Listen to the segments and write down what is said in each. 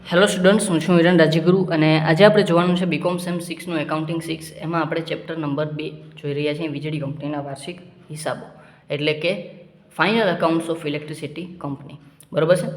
Hello students, હું છું વિરેન રાજ્યગુરુ અને આજે આપણે જોવાનું છે બીકોમ સેમ 6નું એકાઉન્ટિંગ 6. એમાં આપણે ચેપ્ટર નંબર 2 જોઈ રહ્યા છીએ, વીજળી કંપનીના વાર્ષિક હિસાબો, એટલે કે final accounts of electricity company. બરાબર છે.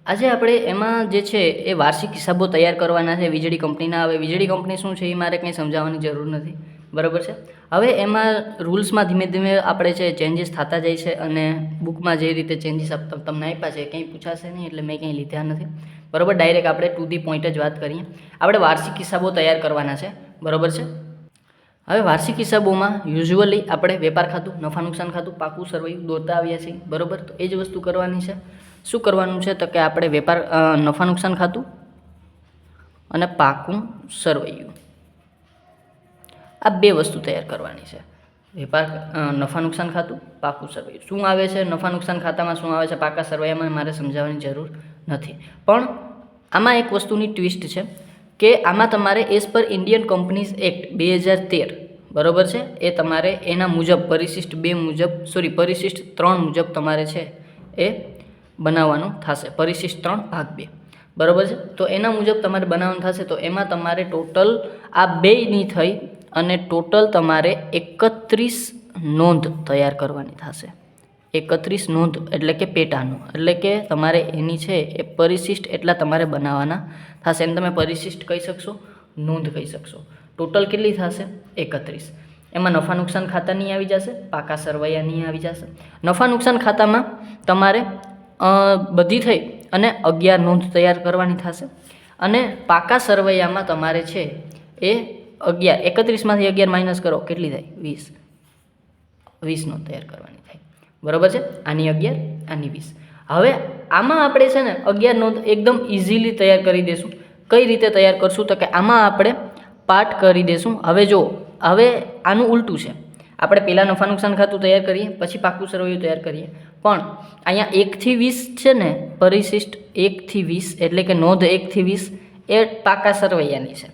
આજે આપણે એમાં જે છે એ વાર્ષિક હિસાબો તૈયાર કરવાના છે વીજળી કંપનીના. હવે વીજળી કંપની શું છે એ મારે કંઈ સમજાવવાની જરૂર નથી. બરાબર છે. હવે એમાં રૂલ્સમાં ધીમે ધીમે આપણે છે ચેન્જીસ થતા જાય છે અને બુકમાં જે રીતે ચેન્જીસ તમને આપ્યા છે કંઈ પૂછાશે નહીં, એટલે મેં કંઈ લીધા નથી. બરાબર, ડાયરેક્ટ આપણે ટુ ધી પોઈન્ટ જ વાત કરીએ. આપણે વાર્ષિક હિસાબો તૈયાર કરવાના છે. બરાબર છે. હવે વાર્ષિક હિસાબોમાં યુઝ્યુઅલી આપણે વેપાર ખાતું, નફા નુકસાન ખાતું, પાકું સરવૈયું દોરતા આવ્યા છીએ. બરાબર, તો એ જ વસ્તુ કરવાની છે. શું કરવાનું છે તો કે આપણે વેપાર નફા નુકસાન ખાતું અને પાકું સરવૈયું, આ બે વસ્તુ તૈયાર કરવાની છે. વેપાર નફા નુકસાન ખાતું, પાકું સરવૈયું. શું આવે છે નફા નુકસાન ખાતામાં, શું આવે છે પાકા સરવૈયામાં, મારે સમજાવવાની જરૂર નથી. પણ આમાં એક વસ્તુની ટ્વિસ્ટ છે કે આમાં તમારે as per Indian companies act 2013, બરાબર છે, એ તમારે એના મુજબ પરિશિષ્ટ 2 મુજબ પરિશિષ્ટ 3 મુજબ તમારે છે એ બનાવવાનું થશે. પરિશિષ્ટ 3 ભાગ 2, બરાબર છે. તો એના મુજબ તમારે બનાવવાનું થશે. તો એમાં તમારે ટોટલ આ બેયની થઈ અને ટોટલ તમારે 31 નોંધ તૈયાર કરવાની થશે. 31 નોંધ એટલે કે પેટાનું, એટલે કે તમારે એની છે એ પરિશિષ્ટ એટલા તમારે બનાવવાના થશે. એને તમે પરિશિષ્ટ કહી શકશો, નોંધ કહી શકશો. ટોટલ કેટલી થશે? 31. એમાં નફા નુકસાન ખાતાની આવી જશે, પાકા સરવૈયાની આવી જશે. નફા નુકસાન ખાતામાં તમારે બધી થઈ અને 11 નોંધ તૈયાર કરવાની થશે. અને પાકા સરવૈયામાં તમારે છે એ 31માંથી 11 માઇનસ કરો, કેટલી થાય? 20 નોંધ તૈયાર કરવાની થાય. બરાબર છે. આની 11, આની 20. હવે આમાં આપણે છે ને 11 નોંધ એકદમ ઇઝીલી તૈયાર કરી દઈશું. કઈ રીતે તૈયાર કરશું તો કે આમાં આપણે પાર્ટ કરી દઈશું. હવે જો, હવે આનું ઉલટું છે. આપણે પહેલાં નફા નુકસાન ખાતું તૈયાર કરીએ, પછી પાકું સરવૈયું તૈયાર કરીએ. પણ અહીંયા 1 થી 20 છે ને, પરિશિષ્ટ 1 થી 20 એટલે કે નોંધ 1 થી 20 એ પાકા સરવૈયાની છે.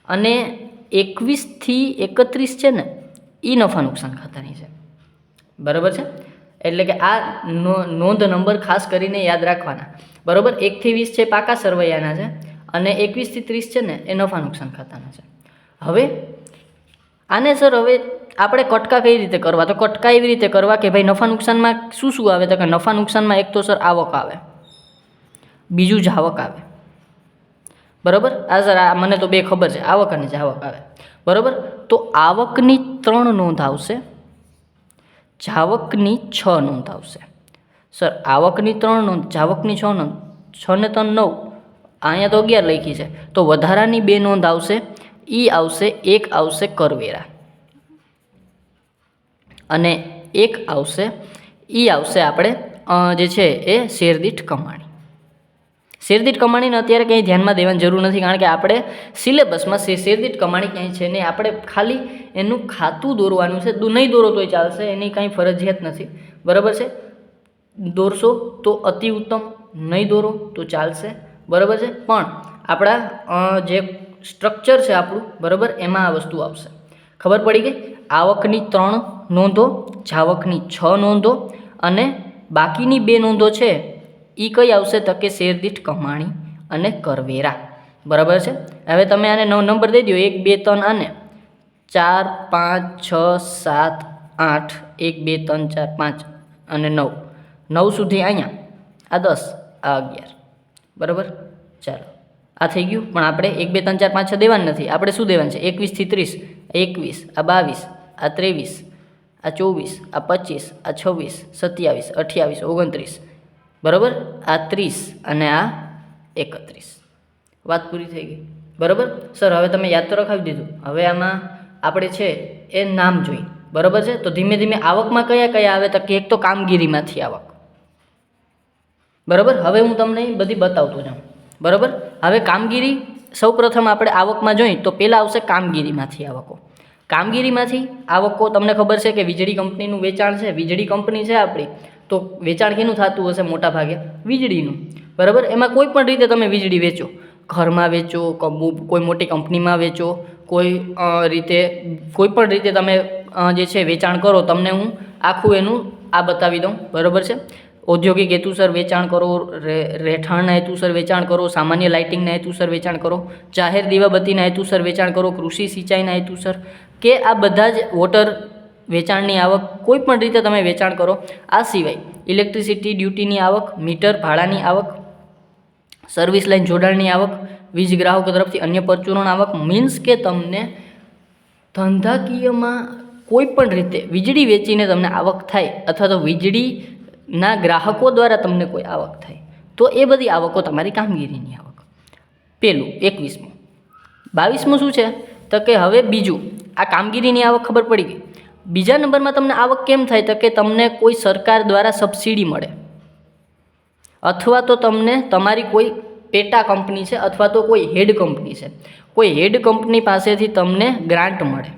અને 21 થી 31 છે ને, એ નફા નુકસાન ખાતાની છે. બરાબર છે. એટલે કે આ નોંધ નંબર ખાસ કરીને યાદ રાખવાના. બરાબર, 1 થી 20 છે પાકા સરવૈયાના છે અને 21 થી 30 છે ને એ નફા નુકસાન ખાતાના છે. હવે આને સર હવે આપણે કટકા કઈ રીતે કરવા? તો કટકા એવી રીતે કરવા કે ભાઈ નફા નુકસાનમાં શું શું આવે? તો કે નફા નુકસાનમાં એક તો સર આવક આવે, બીજું જાવક આવે. બરાબર, આ સર આ મને તો બે ખબર છે, આવક અને જાવક આવે. બરાબર, તો આવકની 3 નોંધ આવશે, જાવકની 6 નોંધ આવશે. સર આવકની 3 નોંધ, જાવકની 6 નોંધ, 6 ને 3 9, અહીંયા તો 11 લખી છે. તો વધારાની 2 નોંધ આવશે, એ આવશે, એક આવશે કરવેરા અને એક આવશે, એ આવશે આપણે જે છે એ શેરદીઠ કમાણી. શેરદીઠ કમાણીને અત્યારે કંઈ ધ્યાનમાં દેવાની જરૂર નથી, કારણ કે આપણે સિલેબસમાં શેરદીઠ કમાણી ક્યાંય છે નહીં. આપણે ખાલી એનું ખાતું દોરવાનું છે. નહીં દોરો તોય ચાલશે, એની કાંઈ ફરજિયાત નથી. બરાબર છે. દોરશો તો અતિ ઉત્તમ, નહીં દોરો તો ચાલશે. બરાબર છે. પણ આપણા જે સ્ટ્રક્ચર છે આપણું, બરાબર, એમાં આ વસ્તુ આવશે. ખબર પડી ગઈ? આવકની 3 નોંધો, જાવકની 6 નોંધો અને બાકીની 2 નોંધો છે એ કઈ આવશે તો કે શેરદીઠ કમાણી અને કરવેરા. બરાબર છે. હવે તમે આને નંબર દઈ દો, 1 2 3 આને 4 5 6 7 8, 1 2 3 4 5 અને 9 સુધી અહીંયા, આ 10, આ 11. બરાબર, ચાલો આ થઈ ગયું. પણ આપણે 1 2 3 4 5 6 દેવાનું નથી. આપણે શું દેવાનું છે? 21 થી 30, 21, આ 22, આ 23, આ 24, આ 25, આ 26, 27, 28, 29, બરાબર, આ 30 અને આ 31. વાત પૂરી થઈ ગઈ. બરાબર સર, હવે તમે યાદ તો રખાવી દીધું. હવે આમાં આપણે છે એ નામ જોઈ. બરાબર છે. તો ધીમે ધીમે આવકમાં કયા કયા આવે તો કે એક તો કામગીરીમાંથી આવક. બરાબર, હવે હું તમને બધી બતાવતો જાઉં. બરાબર, હવે કામગીરી સૌપ્રથમ આપણે આવકમાં જોઈએ તો પહેલાં આવશે કામગીરીમાંથી આવકો. કામગીરીમાંથી આવકો તમને ખબર છે કે વીજળી કંપનીનું વેચાણ છે. વીજળી કંપની છે આપણી, તો વેચાણ કેનું થતું હશે? મોટા ભાગે વીજળીનું. બરાબર, એમાં કોઈ પણ રીતે તમે વીજળી વેચો, ઘરમાં વેચો, કોઈ મોટી કંપનીમાં વેચો, કોઈ રીતે કોઈ પણ રીતે તમે જે છે વેચાણ કરો. તમને હું આખું એનું આ બતાવી દઉં. બરાબર છે. ઔદ્યોગિક હેતુસર વેચાણ કરો, રહેઠાણના હેતુસર વેચાણ કરો, સામાન્ય લાઇટિંગના હેતુસર વેચાણ કરો, જાહેર દીવાબત્તીના હેતુસર વેચાણ કરો, કૃષિ સિંચાઈના હેતુસર, કે આ બધા જ વોટર વેચાણની આવક કોઈ પણ રીતે તમે વેચાણ કરો. આ સિવાય ઇલેક્ટ્રિસિટી ડ્યુટીની આવક, મીટર ભાડાની આવક, સર્વિસ લાઇન જોડાણની આવક, વીજ ગ્રાહકો તરફથી અન્ય પરચુરણ આવક, મીન્સ કે તમને ધંધાકીયમાં કોઈ પણ રીતે વીજળી વેચીને તમને આવક થાય અથવા તો વીજળીના ગ્રાહકો દ્વારા તમને કોઈ આવક થાય તો એ બધી આવકો તમારી કામગીરીની આવક. પેલું 21મું. 22મું શું છે તો કે હવે બીજું આ કામગીરીની આવક ખબર પડી ગઈ. બીજા નંબરમાં તમને આવક કેમ થાય તો કે તમને કોઈ સરકાર દ્વારા સબસિડી મળે અથવા તો તમને તમારી કોઈ પેટા કંપની છે અથવા તો કોઈ હેડ કંપની છે, કોઈ હેડ કંપની પાસેથી તમને ગ્રાન્ટ મળે.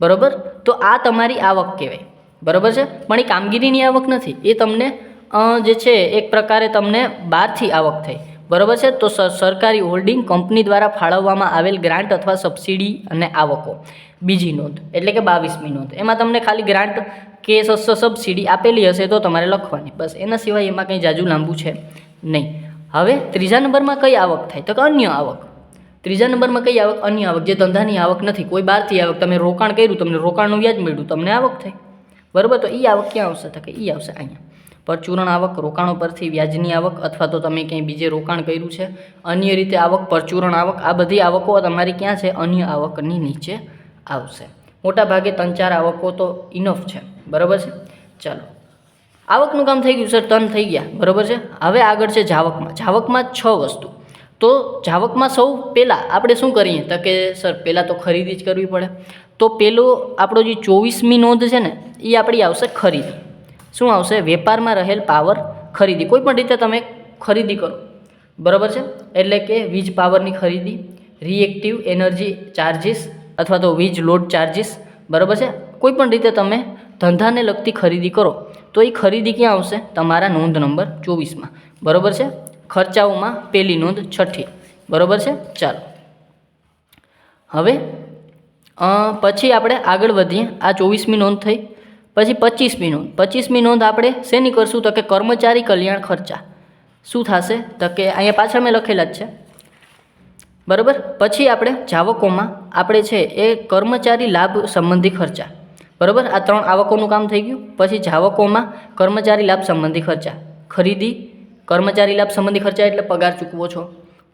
બરાબર, તો આ તમારી આવક કહેવાય. બરાબર છે, પણ એ કામગીરીની આવક નથી, એ તમને જે છે એક પ્રકારે તમને બહારથી આવક થઈ. બરાબર છે, તો સરકારી હોલ્ડિંગ કંપની દ્વારા ફાળવવામાં આવેલ ગ્રાન્ટ અથવા સબસિડી અને આવકો. બીજી નોંધ એટલે કે 22મી નોંધ, એમાં તમને ખાલી ગ્રાન્ટ કે સબસિડી આપેલી હશે તો તમારે લખવાની, બસ. એના સિવાય એમાં કંઈ જાજુ લાંબુ છે નહીં. હવે ત્રીજા નંબરમાં કઈ આવક થાય તો કે અન્ય આવક. ત્રીજા નંબરમાં કઈ આવક? અન્ય આવક, જે ધંધાની આવક નથી, કોઈ બહારથી આવક. તમે રોકાણ કર્યું, તમને રોકાણનું વ્યાજ મળ્યું, તમને આવક થઈ. બરાબર, તો એ આવક ક્યાં આવશે તો કે એ આવશે અહીંયા. પરચુરણ આવક, રોકાણો પરથી વ્યાજની આવક અથવા તો તમે ક્યાંય બીજે રોકાણ કર્યું છે, અન્ય રીતે આવક, પરચુરણ આવક, આ બધી આવકો તમારી ક્યાં છે? અન્ય આવકની નીચે આવશે. મોટા ભાગે 3-4 આવકો તો ઇનફ છે. બરાબર છે, ચાલો. આવકનું કામ થઈ ગયું સર, ટન થઈ ગયા. બરાબર છે, હવે આગળ છે જાવકમાં. જાવકમાં 6 વસ્તુ. તો જાવકમાં સૌ પહેલાં આપણે શું કરીએ તો કે સર પહેલાં તો ખરીદી જ કરવી પડે. તો પેલો આપણો જે 24મી નોંધ છે ને એ આપણી આવશે ખરીદી. શું આવશે? વેપારમાં રહેલ પાવર ખરીદી. કોઈ પણ રીતે તમે ખરીદી કરો. બરાબર છે, એટલે કે વીજ પાવરની ખરીદી, રિએક્ટિવ એનર્જી ચાર્જિસ અથવા તો વીજ લોડ ચાર્જિસ. બરાબર છે, કોઈ પણ રીતે તમે ધંધાને લગતી ખરીદી કરો તો એ ખરીદી ક્યાં આવશે? તમારા નોંધ નંબર 24માં. બરાબર છે, ખર્ચાઓમાં પહેલી નોંધ 6ઠી. બરાબર છે, ચાલો. હવે પછી આપણે આગળ વધીએ. આ 24મી નોંધ થઈ. પછી 25મી નોંધ. 25મી નોંધ આપણે શેની કરશું તો કે કર્મચારી કલ્યાણ ખર્ચા. શું થશે તો કે અહીંયા પાછળ મેં લખેલા જ છે. બરાબર, પછી આપણે જાવકોમાં આપણે છે એ કર્મચારી લાભ સંબંધી ખર્ચા. બરાબર, આ 3 આવકોનું કામ થઈ ગયું. પછી જાવકોમાં કર્મચારી લાભ સંબંધી ખર્ચા, ખરીદી, કર્મચારી લાભ સંબંધી ખર્ચા એટલે પગાર ચૂકવો છો.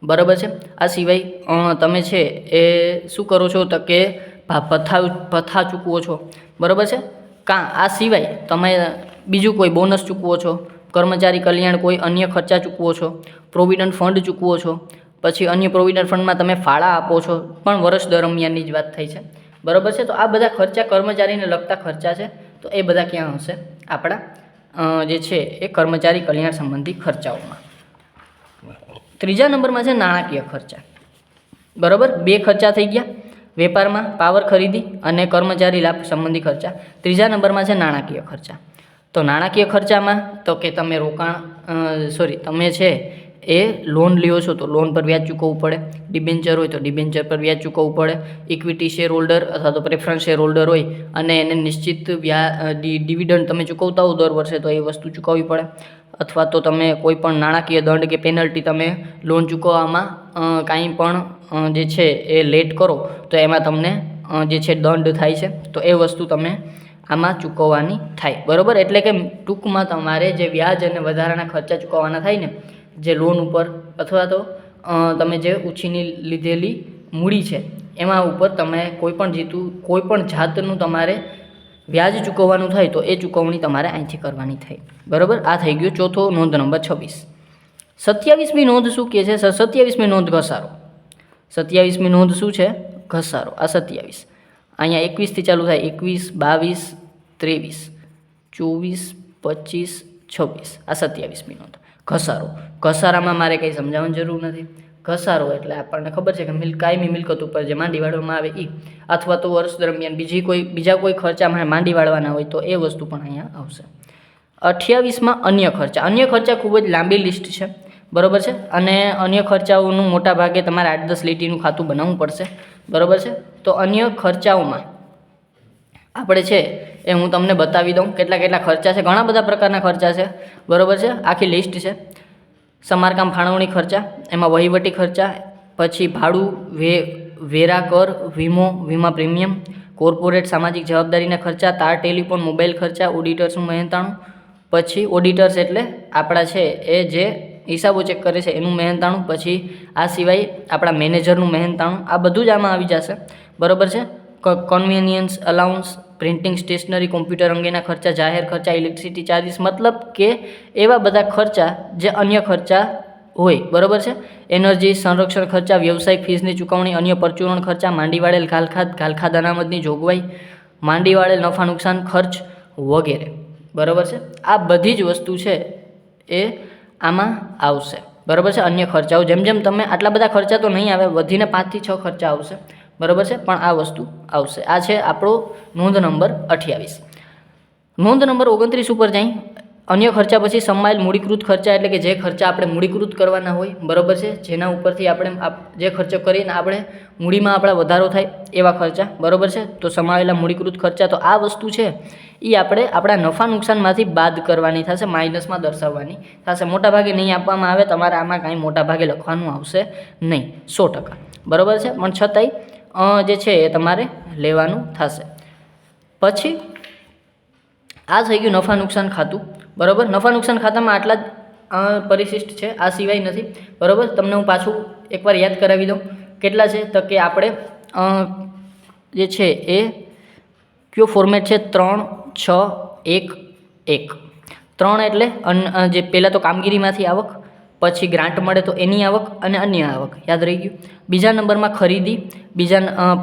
બરાબર છે, આ સિવાય તમે છે એ શું કરો છો તો કે ભથ્થા ચૂકવો છો. બરાબર છે, આ સિવાય તમે બીજું કોઈ બોનસ ચૂકવો છો, કર્મચારી કલ્યાણ કોઈ અન્ય ખર્ચા ચૂકવો છો, પ્રોવિડન્ટ ફંડ ચૂકવો છો. પછી અન્ય પ્રોવિડન્ટ ફંડમાં તમે ફાળા આપો છો, પણ વર્ષ દરમિયાનની જ વાત થઈ છે. બરાબર છે, તો આ બધા ખર્ચા કર્મચારીને લગતા ખર્ચા છે. તો એ બધા ક્યાં હશે? આપણા જે છે એ કર્મચારી કલ્યાણ સંબંધી ખર્ચાઓમાં. ત્રીજા નંબરમાં છે નાણાકીય ખર્ચા. બરાબર, 2 ખર્ચા થઈ ગયા, વેપારમાં પાવર ખરીદી અને કર્મચારી લાભ સંબંધી ખર્ચા. ત્રીજા નંબરમાં છે નાણાકીય ખર્ચા. તો નાણાકીય ખર્ચામાં તો કે તમે તમે છે એ લોન લ્યો છો તો લોન પર વ્યાજ ચૂકવવું પડે, ડિબેન્ચર હોય તો ડિબેન્ચર પર વ્યાજ ચૂકવવું પડે, ઇક્વિટી શેર હોલ્ડર અથવા તો પ્રેફરન્સ શેર હોલ્ડર હોય અને એને નિશ્ચિત ડિવિડન્ડ તમે ચૂકવતા હો દર વર્ષે તો એ વસ્તુ ચૂકવવી પડે. અથવા તો તમે કોઈ પણ નાણાકીય દંડ કે પેનલ્ટી તમે લોન ચૂકવવામાં કાંઈ પણ જે છે એ લેટ કરો તો એમાં તમને જે છે દંડ થાય છે. તો એ વસ્તુ તમે આમાં ચૂકવવાની થાય. બરાબર, એટલે કે ટૂંકમાં તમારે જે વ્યાજ અને વધારાના ખર્ચા ચૂકવવાના થાય ને જે લોન ઉપર અથવા તો તમે જે ઉછીની લીધેલી મૂડી છે એમાં ઉપર તમે કોઈ પણ જાતનું તમારે વ્યાજ ચૂકવવાનું થાય તો એ ચૂકવણી તમારે અહીંથી કરવાની થાય. બરાબર, આ થઈ ગયો ચોથો નોંધ નંબર 26. 27મી નોંધ શું કહે છે? 27મી નોંધ ઘસારો. 27મી નોંધ શું છે? ઘસારો. આ 27 અહીંયા 21થી ચાલુ થાય, 21, 22, 23, 24, 25, 26. આ 27મી નોંધ ઘસારો. ઘસારામાં મારે કંઈ સમજાવવાની જરૂર નથી. ઘસારો એટલે આપણને ખબર છે કે કાયમી મિલકત ઉપર જે માંડી વાળવામાં આવે એ, અથવા તો વર્ષ દરમિયાન બીજા કોઈ ખર્ચામાં માંડી વાળવાના હોય તો એ વસ્તુ પણ અહીંયા આવશે. 28માં અન્ય ખર્ચા. અન્ય ખર્ચા ખૂબ જ લાંબી લિસ્ટ છે. બરાબર છે, અને અન્ય ખર્ચાઓનું મોટા ભાગે તમારે 8-10 લીટીનું ખાતું બનાવવું પડશે. બરાબર છે, તો અન્ય ખર્ચાઓમાં આપણે છે એ હું તમને બતાવી દઉં કેટલા કેટલા ખર્ચા છે. ઘણા બધા પ્રકારના ખર્ચા છે, બરાબર છે. આખી લિસ્ટ છે. સમારકામ ફાળવણી ખર્ચા, એમાં વહીવટી ખર્ચા, પછી ભાડું, વેરા કર, વીમા પ્રીમિયમ, કોર્પોરેટ સામાજિક જવાબદારીના ખર્ચા, તાર ટેલિફોન મોબાઈલ ખર્ચા, ઓડિટર્સનું મહેનતાણું, પછી ઓડિટર્સ એટલે આપણા છે એ જે હિસાબો ચેક કરે છે એનું મહેનતાણું, પછી આ સિવાય આપણા મેનેજરનું મહેનતાણું, આ બધું જ આમાં આવી જશે, બરાબર છે. Convenience allowance, printing stationery, computer અંગેના ખર્ચા, જાહેર ખર્ચા, ઇલેક્ટ્રિસિટી ચાર્જીસ, મતલબ કે એવા બધા ખર્ચા જે અન્ય ખર્ચા હોય, બરાબર છે. એનર્જી સંરક્ષણ ખર્ચા, વ્યવસાયિક ફીસની ચૂકવણી, અન્ય પરચુરણ ખર્ચા, માંડી વાળેલ ઘાલખાદ અનામતની જોગવાઈ, માંડી વાળેલ નફા નુકસાન ખર્ચ વગેરે, બરાબર છે. આ બધી જ વસ્તુ છે એ આમાં આવશે, બરાબર છે. અન્ય ખર્ચાઓ જેમ જેમ તમે આટલા બધા ખર્ચા તો નહીં આવે, વધીને 5 થી 6 ખર્ચા આવશે, બરાબર છે, પણ આ વસ્તુ આવશે. આ છે આપણો નોંધ નંબર 28. નોંધ નંબર 29 ઉપર જાય. અન્ય ખર્ચા પછી સમાયેલ મૂડીકૃત ખર્ચા એટલે કે જે ખર્ચા આપણે મૂડીકૃત કરવાના હોય, બરાબર છે, જેના ઉપરથી આપણે જે ખર્ચો કરીને આપણે મૂડીમાં આપણા વધારો થાય એવા ખર્ચા, બરાબર છે. તો સમાયેલા મૂડીકૃત ખર્ચા, તો આ વસ્તુ છે એ આપણે આપણા નફા નુકસાનમાંથી બાદ કરવાની થશે, માઇનસમાં દર્શાવવાની થશે. મોટાભાગે નહીં આપવામાં આવે, તમારે આમાં કાંઈ મોટાભાગે લખવાનું આવશે નહીં, 100%, બરાબર છે, પણ છતાંય જે છે એ તમારે લેવાનું થશે. પછી આ થઈ ગયું નફા નુકસાન ખાતું, બરાબર. નફા નુકસાન ખાતામાં આટલા જ પરિશિષ્ટ છે, આ સિવાય નથી, બરાબર. તમને હું પાછું એકવાર યાદ કરાવી દઉં કેટલા છે. તો કે આપણે જે છે એ કયો ફોર્મેટ છે, 3, 6, 1, 1. 3 એટલે જે પહેલાં તો કામગીરીમાંથી આવક, પછી ગ્રાન્ટ મળે તો એની આવક અને અન્ય આવક, યાદ રહી ગયું. બીજા નંબરમાં ખરીદી,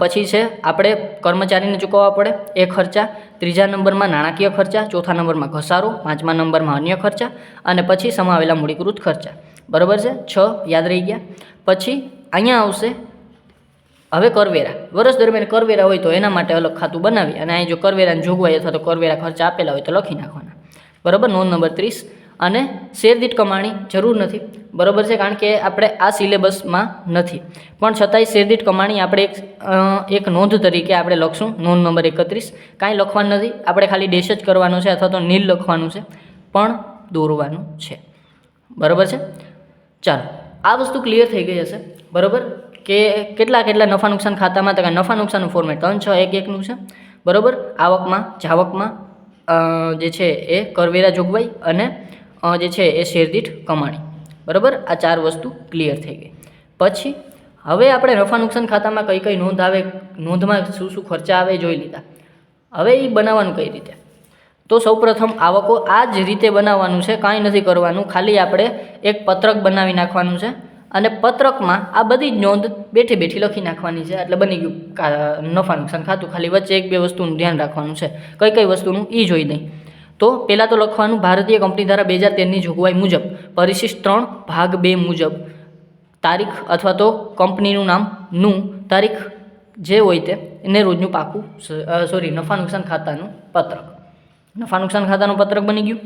પછી છે આપણે કર્મચારીને ચૂકવવા પડે એ ખર્ચા. ત્રીજા નંબરમાં નાણાકીય ખર્ચા, ચોથા નંબરમાં ઘસારો, પાંચમા નંબરમાં અન્ય ખર્ચા, અને પછી સમાવેલા મૂડીકૃત ખર્ચા, બરાબર છે. 6 યાદ રહી ગયા. પછી અહીંયા આવશે હવે કરવેરા. વર્ષ દરમિયાન કરવેરા હોય તો એના માટે અલગ ખાતું બનાવી અને અહીં જો કરવેરાની જોગવાઈ અથવા તો કરવેરા ખર્ચા આપેલા હોય તો લખી નાખવાના, બરાબર. નોંધ નંબર 30. અને શેરદીઠ કમાણી જરૂર નથી, બરાબર છે, કારણ કે આપણે આ સિલેબસમાં નથી, પણ છતાંય શેરદીઠ કમાણી આપણે એક નોંધ તરીકે આપણે લખશું. નોંધ નંબર 31. કાંઈ લખવાનું નથી, આપણે ખાલી ડેશ જ કરવાનો છે અથવા તો નીલ લખવાનું છે, પણ દોરવાનું છે, બરાબર છે. ચાલો, આ વસ્તુ ક્લિયર થઈ ગઈ હશે, બરાબર, કે કેટલા નફા નુકસાન ખાતામાં. તો નફા નુકસાનનું ફોર્મેટ 3, 6, 1, 1નું છે, બરાબર. આવકમાં, જાવકમાં જે છે એ કરવેરા જોગવાઈ અને જે છે એ શેરદીઠ કમાણી, બરાબર. આ 4 વસ્તુ ક્લિયર થઈ ગઈ. પછી હવે આપણે નફા નુકસાન ખાતામાં કઈ કઈ નોંધ આવે, નોંધમાં શું શું ખર્ચા આવે જોઈ લીધા. હવે એ બનાવવાનું કઈ રીતે, તો સૌપ્રથમ આવકો આ જ રીતે બનાવવાનું છે, કાંઈ નથી કરવાનું, ખાલી આપણે એક પત્રક બનાવી નાખવાનું છે અને પત્રકમાં આ બધી જ નોંધ બેઠી બેઠી લખી નાખવાની છે, એટલે બની ગયું નફા નુકસાન ખાતું. ખાલી વચ્ચે 1-2 વસ્તુનું ધ્યાન રાખવાનું છે, કઈ કઈ વસ્તુનું એ જોઈ દઈ. તો પહેલાં તો લખવાનું ભારતીય કંપની ધારા 2013ની જોગવાઈ મુજબ પરિશિષ્ટ 3 ભાગ 2 મુજબ તારીખ અથવા તો કંપનીનું નામનું તારીખ જે હોય તે એને રોજનું પાકું નફા નુકસાન ખાતાનું પત્રક, નફા નુકસાન ખાતાનું પત્રક બની ગયું.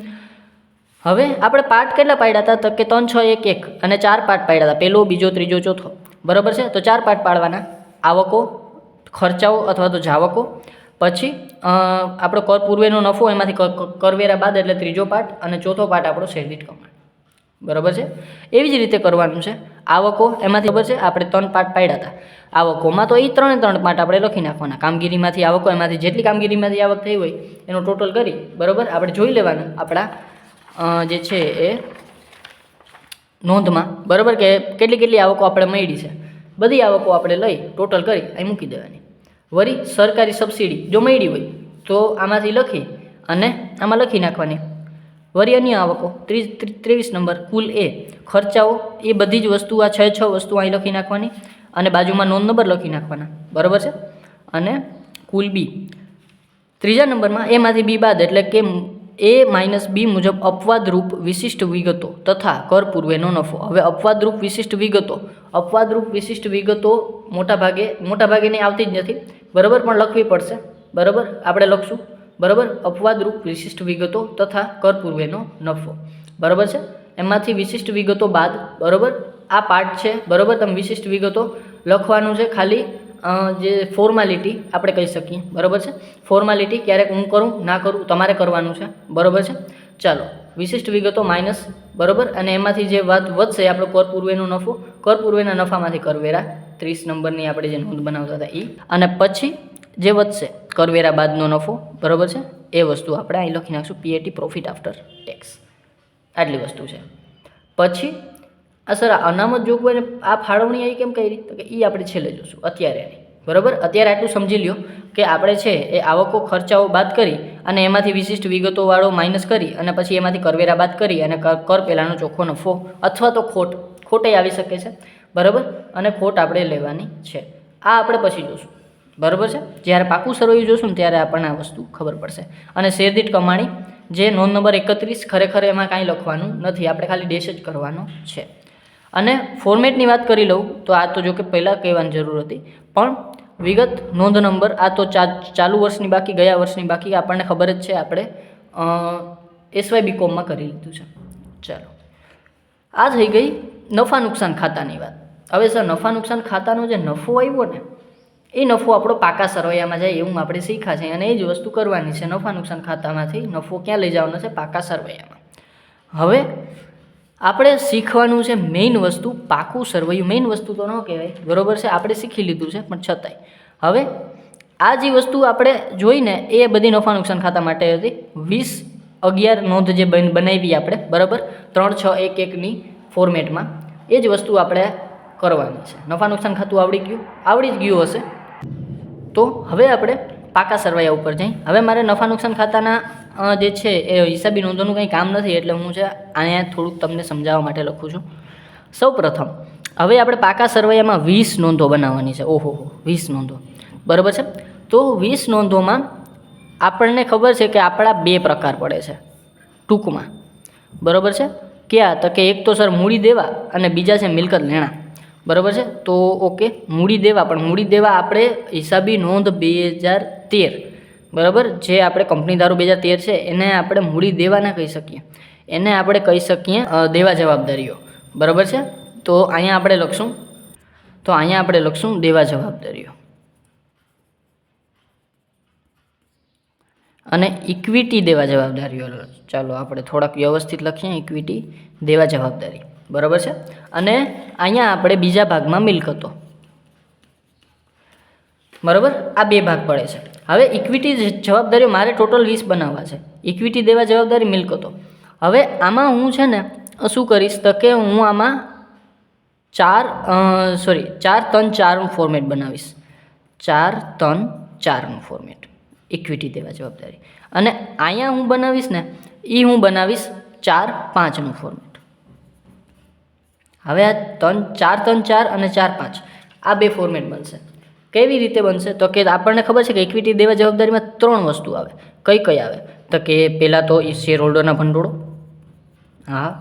હવે આપણે પાર્ટ કેટલા પાડ્યા હતા, તો કે 3, 6, 1, 1 અને 4 પાર્ટ પાડ્યા હતા, પહેલો, બીજો, ત્રીજો, ચોથો, બરાબર છે. તો 4 પાર્ટ પાડવાના. આવકો, ખર્ચાઓ અથવા તો જાવકો, પછી આપણો કર પૂર્વેનો નફો, એમાંથી કરવેરા બાદ એટલે ત્રીજો પાર્ટ, અને ચોથો પાર્ટ આપણો શેરદીઠ કમાણી, બરાબર છે. એવી જ રીતે કરવાનું છે. આવકો એમાંથી ખબર છે આપણે 3 પાર્ટ પાડ્યા હતા. આવકોમાં તો એ 3 પાર્ટ આપણે લખી નાખવાના. કામગીરીમાંથી આવકો, એમાંથી જેટલી કામગીરીમાંથી આવક થઈ હોય એનું ટોટલ કરી, બરાબર, આપણે જોઈ લેવાનું આપણા જે છે એ નોંધમાં, બરાબર, કે કેટલી આવકો આપણે મળી છે. બધી આવકો આપણે લઈ ટોટલ કરી અહીં મૂકી દેવાની. વળી સરકારી સબસિડી જો મળી હોય તો આમાંથી લખી અને આમાં લખી નાખવાની. વળી અન્ય આવકો 23 નંબર કુલ એ ખર્ચાઓ, એ બધી જ વસ્તુ આ 6 વસ્તુ અહીં લખી નાખવાની અને બાજુમાં નોંધ નંબર લખી નાખવાના, બરાબર છે. અને કુલ બી ત્રીજા નંબરમાં એમાંથી બી બાદ એટલે કે A - B મુજબ અપવાદરૂપ વિશિષ્ટ વિગતો તથા કર પૂર્વેનો નફો. હવે અપવાદરૂપ વિશિષ્ટ વિગતો મોટા ભાગે નહીં આવતી જ નથી, બરાબર, પણ લખવી પડશે, બરાબર, આપણે લખશું, બરાબર. અપવાદરૂપ વિશિષ્ટ વિગતો તથા કર પૂર્વેનો નફો, બરાબર છે. એમાંથી વિશિષ્ટ વિગતો બાદ, બરાબર, આ પાર્ટ છે, બરાબર. તમે વિશિષ્ટ વિગતો લખવાનું છે, ખાલી જે ફોર્માલિટી આપણે કહી શકીએ, બરાબર છે. ફોર્માલિટી ક્યારેક હું કરું ના કરું તમારે કરવાનું છે, બરાબર છે. ચાલો વિશિષ્ટ વિગતો માઇનસ, બરાબર, અને એમાંથી જે વાત વધશે આપણો કર પૂર્વેનો નફો, કર પૂર્વેના નફામાંથી કરવેરા 30 નંબરની આપણે જે નોંધ બનાવતા હતા એ, અને પછી જે વધશે કરવેરા બાદનો નફો, બરાબર છે, એ વસ્તુ આપણે અહીં લખી નાખશું PAT, પ્રોફિટ આફ્ટર ટેક્સ. આટલી વસ્તુ છે. પછી સર અનામત જોગવાઈને આ ફાળવણી આવી કેમ કરી તો કે એ આપણે છેલ્લે જોશું, અત્યારે નહીં, બરાબર. અત્યારે આટલું સમજી લ્યો કે આપણે છે એ આવકો ખર્ચાઓ બાદ કરી અને એમાંથી વિશિષ્ટ વિગતોવાળો માઇનસ કરી અને પછી એમાંથી કરવેરા બાદ કરી અને કર પહેલાંનો ચોખ્ખો નફો અથવા તો ખોટે આવી શકે છે, બરાબર, અને ખોટ આપણે લેવાની છે. આ આપણે પછી જોશું, બરાબર છે. જ્યારે પાકું સરવૈયું જોશું ને ત્યારે આપણને આ વસ્તુ ખબર પડશે. અને શેરદીઠ કમાણી જે નોંધ નંબર 31, ખરેખર એમાં કાંઈ લખવાનું નથી, આપણે ખાલી ડેશ જ કરવાનો છે. અને ફોર્મેટની વાત કરી લઉં તો આ તો જો કે પહેલાં કહેવાની જરૂર હતી, પણ વિગત નોંધ નંબર આ તો ચાલુ વર્ષની બાકી, ગયા વર્ષની બાકી, આપણને ખબર જ છે, આપણે SY BCOMમાં કરી લીધું છે. ચાલો આ થઈ ગઈ નફા નુકસાન ખાતાની વાત. હવે સર નફા નુકસાન ખાતાનો જે નફો આવ્યો ને એ નફો આપણો પાકા સરવૈયામાં જાય એવું આપણે શીખ્યા છે, અને એ જ વસ્તુ કરવાની છે. નફા નુકસાન ખાતામાંથી નફો ક્યાં લઈ જવાનો છે? પાકા સરવૈયામાં. હવે આપણે શીખવાનું છે મેઇન વસ્તુ પાકું સરવૈયું. મેઇન વસ્તુ તો ન કહેવાય, બરાબર છે, આપણે શીખી લીધું છે, પણ છતાંય હવે આ જે વસ્તુ આપણે જોઈને એ બધી નફા નુકસાન ખાતા માટે હતી. 20-11 નોંધ જે બનાવી આપણે, બરાબર, 3-6-1-1ની ફોર્મેટમાં એ જ વસ્તુ આપણે કરવાની છે. નફા નુકસાન ખાતું આવડી જ ગયું હશે. તો હવે આપણે પાકા સરવૈયા ઉપર જઈએ. હવે મારે નફા નુકસાન ખાતાના જે છે એ હિસાબી નોંધોનું કંઈ કામ નથી, એટલે હું છે અહીંયા થોડુંક તમને સમજાવવા માટે લખું છું. સૌ પ્રથમ હવે આપણે પાકા સરવૈયામાં 20 નોંધો બનાવવાની છે. ઓહો 20 નોંધો, બરાબર છે. તો 20 નોંધોમાં આપણને ખબર છે કે આપણા 2 પ્રકાર પડે છે ટૂંકમાં, બરાબર છે. ક્યાં તો કે એક તો સર મૂડી દેવા અને બીજા છે મિલકત લેણા, બરાબર છે. તો ઓકે, મૂડી દેવા, પણ મૂડી દેવા આપણે હિસાબી નોંધ 2013, બરાબર, જે આપણે કંપની ધારો 2013 છે એને આપણે મૂડી દેવા ના કહી શકીએ, એને આપણે કહી શકીએ દેવા જવાબદારીઓ, બરાબર છે. તો અહીંયા આપણે લખશું દેવા જવાબદારીઓ. અને ઇક્વિટી દેવા જવાબદારીઓ, ચાલો આપણે થોડાક વ્યવસ્થિત લખીએ. ઇક્વિટી દેવા જવાબદારી, બરાબર છે. અને અહીંયા આપણે બીજા ભાગમાં મિલકતો, બરાબર, આ 2 ભાગ પડે છે. હવે ઇક્વિટી જવાબદારીઓ મારે ટોટલ 20 બનાવવા છે. ઇક્વિટી દેવા જવાબદારી, મિલકતો. હવે આમાં હું છે ને શું કરીશ તો કે હું આમાં 4-3-4નું ફોર્મેટ બનાવીશ. 4-3-4નું ફોર્મેટ ઇક્વિટી દેવા જવાબદારી. અને અહીંયા હું બનાવીશ ને હું બનાવીશ 4-5નું ફોર્મેટ. હવે આ 4-3-4 અને 4-5 આ 2 ફોર્મેટ બનશે. કેવી રીતે બનશે તો કે આપણને ખબર છે કે ઇક્વિટી દેવા જવાબદારીમાં 3 વસ્તુ આવે. કઈ આવે તો કે પહેલાં તો શેર હોલ્ડરના ભંડોળો, હા,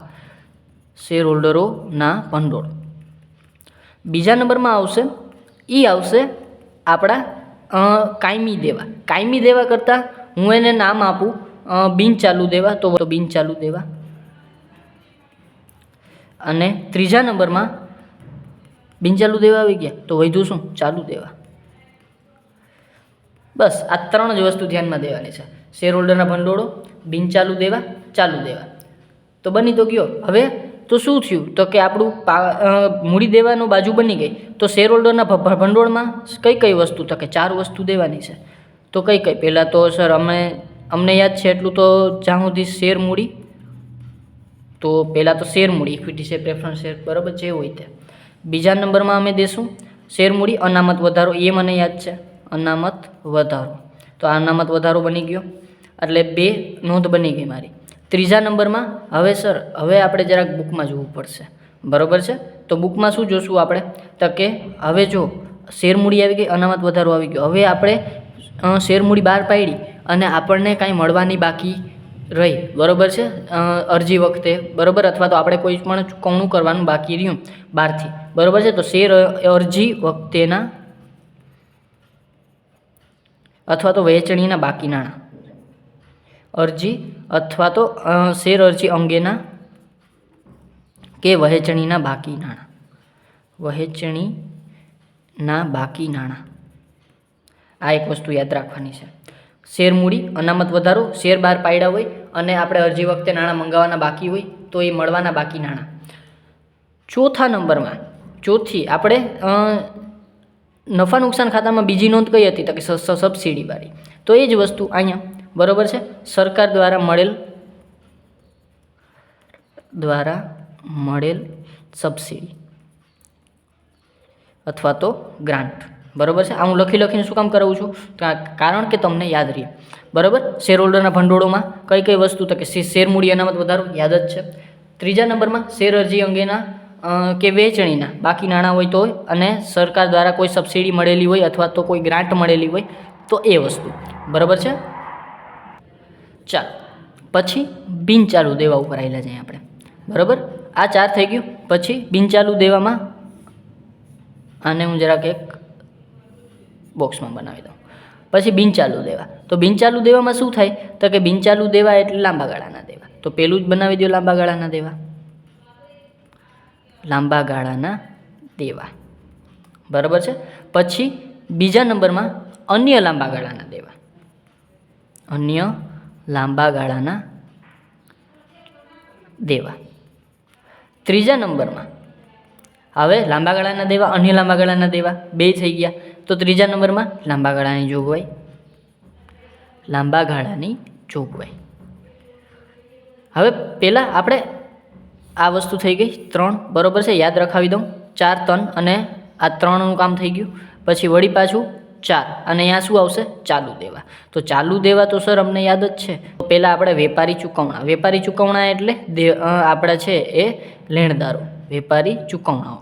શેર હોલ્ડરોના ભંડોળ. બીજા નંબરમાં આવશે આપણા કાયમી દેવા. કાયમી દેવા કરતાં હું એને નામ આપું બિનચાલુ દેવા, તો બિનચાલુ દેવા. અને ત્રીજા નંબરમાં બિનચાલુ દેવા આવી ગયા તો વધ્યું શું? ચાલુ દેવા. બસ આ 3 જ વસ્તુ ધ્યાનમાં દેવાની છે. શેર હોલ્ડરના ભંડોળો, બિનચાલુ દેવા, ચાલુ દેવા. તો બની તો ગયો. હવે તો શું થયું તો કે આપણું મૂડી દેવાનું બાજુ બની ગઈ. તો શેર હોલ્ડરના ભંડોળમાં કઈ વસ્તુ તો કે 4 વસ્તુ દેવાની છે. તો કઈ પહેલાં તો સર અમને યાદ છે એટલું તો જ્યાં સુધી શેર મૂડી, તો પહેલાં તો શેર મૂડી, ઇક્વિટી શેર, પ્રેફરન્સ શેર, બરાબર, જે હોય તે. બીજા નંબરમાં અમે દેશું શેર મૂડી, અનામત વધારો, એ મને યાદ છે, અનામત વધારો. તો આ અનામત વધારો બની ગયો, એટલે 2 નોંધ બની ગઈ મારી. ત્રીજા નંબરમાં હવે આપણે જરાક બુકમાં જોવું પડશે, બરાબર છે. તો બુકમાં શું જોશું આપણે તો કે હવે જો શેર મૂડી આવી ગઈ, અનામત વધારો આવી ગયો. હવે આપણે શેર મૂડી બહાર પાડી અને આપણને કાંઈ મળવાની બાકી રહી, બરાબર છે, અરજી વખતે, બરાબર, અથવા તો આપણે કોઈ પણ ચૂકવણું કરવાનું બાકી રહ્યું બહારથી, બરાબર છે. તો શેર અરજી વખતેના અથવા તો વહેંચણીના બાકી નાણાં, અરજી અથવા તો શેર અરજી અંગેના કે વહેંચણીના બાકી નાણાં, આ એક વસ્તુ યાદ રાખવાની છે. શેર મૂડી, અનામત વધારો, શેર બહાર પાડ્યા હોય અને આપણે અરજી વખતે નાણાં મંગાવવાના બાકી હોય તો એ મળવાના બાકી નાણાં. ચોથા નંબરમાં ચોથી આપણે નફા નુકસાન ખાતામાં બીજી નોંધ કઈ હતી તો કે સબસિડીવાળી. તો એ જ વસ્તુ અહીંયા બરાબર છે. સરકાર દ્વારા મળેલ સબસિડી અથવા તો ગ્રાન્ટ. બરાબર છે. આ હું લખીને શું કામ કરાવું છું? કારણ કે તમને યાદ રહે. બરાબર. શેર હોલ્ડરના ભંડોળોમાં કઈ કઈ વસ્તુ તો કે શેર મૂડી અનામત વધારો યાદ જ છે. ત્રીજા નંબરમાં શેર અરજી અંગેના કે વેચણીના બાકી નાણાં હોય તો અને સરકાર દ્વારા કોઈ સબસિડી મળેલી હોય અથવા તો કોઈ ગ્રાન્ટ મળેલી હોય તો એ વસ્તુ. બરાબર છે. ચાલો પછી બિનચાલુ દેવા ઉપર આવેલા જઈએ આપણે. બરાબર. આ 4 થઈ ગયું. પછી બિનચાલુ દેવામાં આને હું જરાક એક બોક્સમાં બનાવી દઉં. પછી બિનચાલુ દેવા. તો બિનચાલુ દેવામાં શું થાય તો કે બિનચાલુ દેવા એટલે લાંબા ગાળાના દેવા. તો પેલું જ બનાવી દો લાંબા ગાળાના દેવા. લાંબા ગાળાના દેવા. બરાબર છે. પછી બીજા નંબરમાં અન્ય લાંબા ગાળાના દેવા. અન્ય લાંબા ગાળાના દેવા. ત્રીજા નંબરમાં હવે લાંબા ગાળાના દેવા, અન્ય લાંબા ગાળાના દેવા બે થઈ ગયા. તો ત્રીજા નંબરમાં લાંબા ગાળાની જોગવાઈ. લાંબા ગાળાની જોગવાઈ. હવે પહેલાં આપણે આ વસ્તુ થઈ ગઈ 3. બરાબર છે. યાદ રખાવી દઉં. 4 3 અને આ 3નું કામ થઈ ગયું. પછી વળી પાછું 4 અને અહીંયા શું આવશે? ચાલુ દેવા. તો ચાલુ દેવા તો સર અમને યાદ જ છે. તો પહેલાં આપણે વેપારી ચૂકવણા. વેપારી ચૂકવણા એટલે આપણા છે એ લેણદારો. વેપારી ચૂકવણાઓ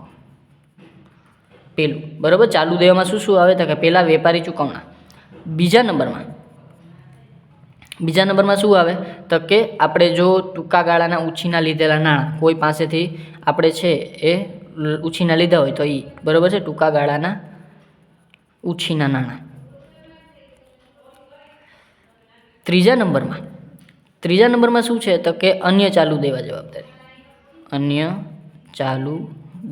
પેલું. બરાબર. ચાલુ દેવામાં શું શું આવે તો કે પહેલાં વેપારી ચૂકવણા. બીજા નંબરમાં શું આવે તો કે આપણે જો ટૂંકા ગાળાના ઉછીના લીધેલા નાણાં કોઈ પાસેથી આપણે છે એ ઉછીના લીધા હોય તો એ. બરાબર છે. ટૂંકા ગાળાના ઉછીના નાણાં. ત્રીજા નંબરમાં શું છે તો કે અન્ય ચાલુ દેવા જવાબદારી. અન્ય ચાલુ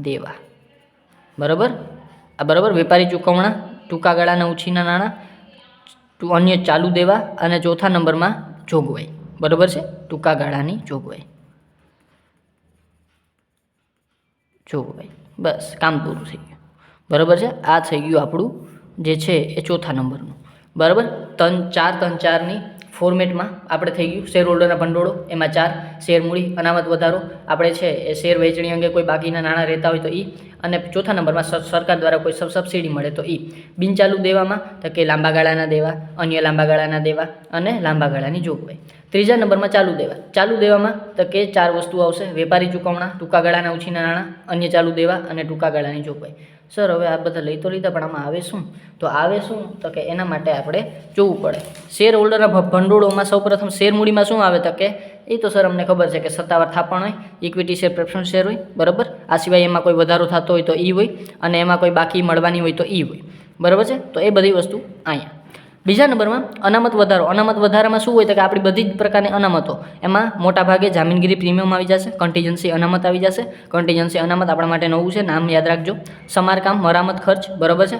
દેવા. બરાબર. આ બરાબર. વેપારી ચૂકવણા, ટૂંકા ગાળાના ઉછીના નાણાં, અન્ય ચાલુ દેવા અને ચોથા નંબરમાં જોગવાઈ. બરાબર છે. ટૂંકા ગાળાની જોગવાઈ. બસ કામ પૂરું થઈ ગયું. બરાબર છે. આ થઈ ગયું આપણું જે છે એ ચોથા નંબરનું. બરાબર. 4-3-4ની ફોર્મેટમાં આપણે થઈ ગયું. શેર હોલ્ડરના ભંડોળો એમાં 4, શેર મૂડી, અનામત વધારો, આપણે છે એ શેર વેચણી અંગે કોઈ બાકીના નાણાં રહેતા હોય તો એ, અને ચોથા નંબરમાં સરકાર દ્વારા કોઈ સબસિડી મળે તો એ. બિનચાલુ દેવામાં તો કે લાંબા ગાળાના દેવા, અન્ય લાંબા ગાળાના દેવા અને લાંબા ગાળાની જોગવાઈ. ત્રીજા નંબરમાં ચાલુ દેવા. ચાલુ દેવામાં તો કે 4 વસ્તુ આવશે. વેપારી ચૂકવણા, ટૂંકા ગાળાના ઉછીના નાણાં, અન્ય ચાલુ દેવા અને ટૂંકા ગાળાની જોગવાઈ. સર હવે આ બધા લઈ તો લીધા પણ આમાં આવે શું? તો આવે શું તો કે એના માટે આપણે જોવું પડે. શેર હોલ્ડરના ભંડોળોમાં સૌપ્રથમ શેર મૂડીમાં શું આવે તો કે એ તો સર અમને ખબર છે કે સત્તાવાર થાપણ હોય, ઇક્વિટી શેર, પ્રેફરન્સ શેર હોય. બરાબર. આ સિવાય એમાં કોઈ વધારો થતો હોય તો એ હોય અને એમાં કોઈ બાકી મળવાની હોય તો એ હોય. બરાબર છે. તો એ બધી વસ્તુ અહીંયા. બીજા નંબરમાં અનામત વધારો. અનામત વધારામાં શું હોય તો કે આપણી બધી જ પ્રકારની અનામતો. એમાં મોટાભાગે જામીનગીરી પ્રીમિયમ આવી જશે, કન્ટીજન્સી અનામત આવી જશે. કન્ટીજન્સી અનામત આપણા માટે નવું છે, નામ યાદ રાખજો. સમારકામ, મરામત ખર્ચ. બરાબર છે.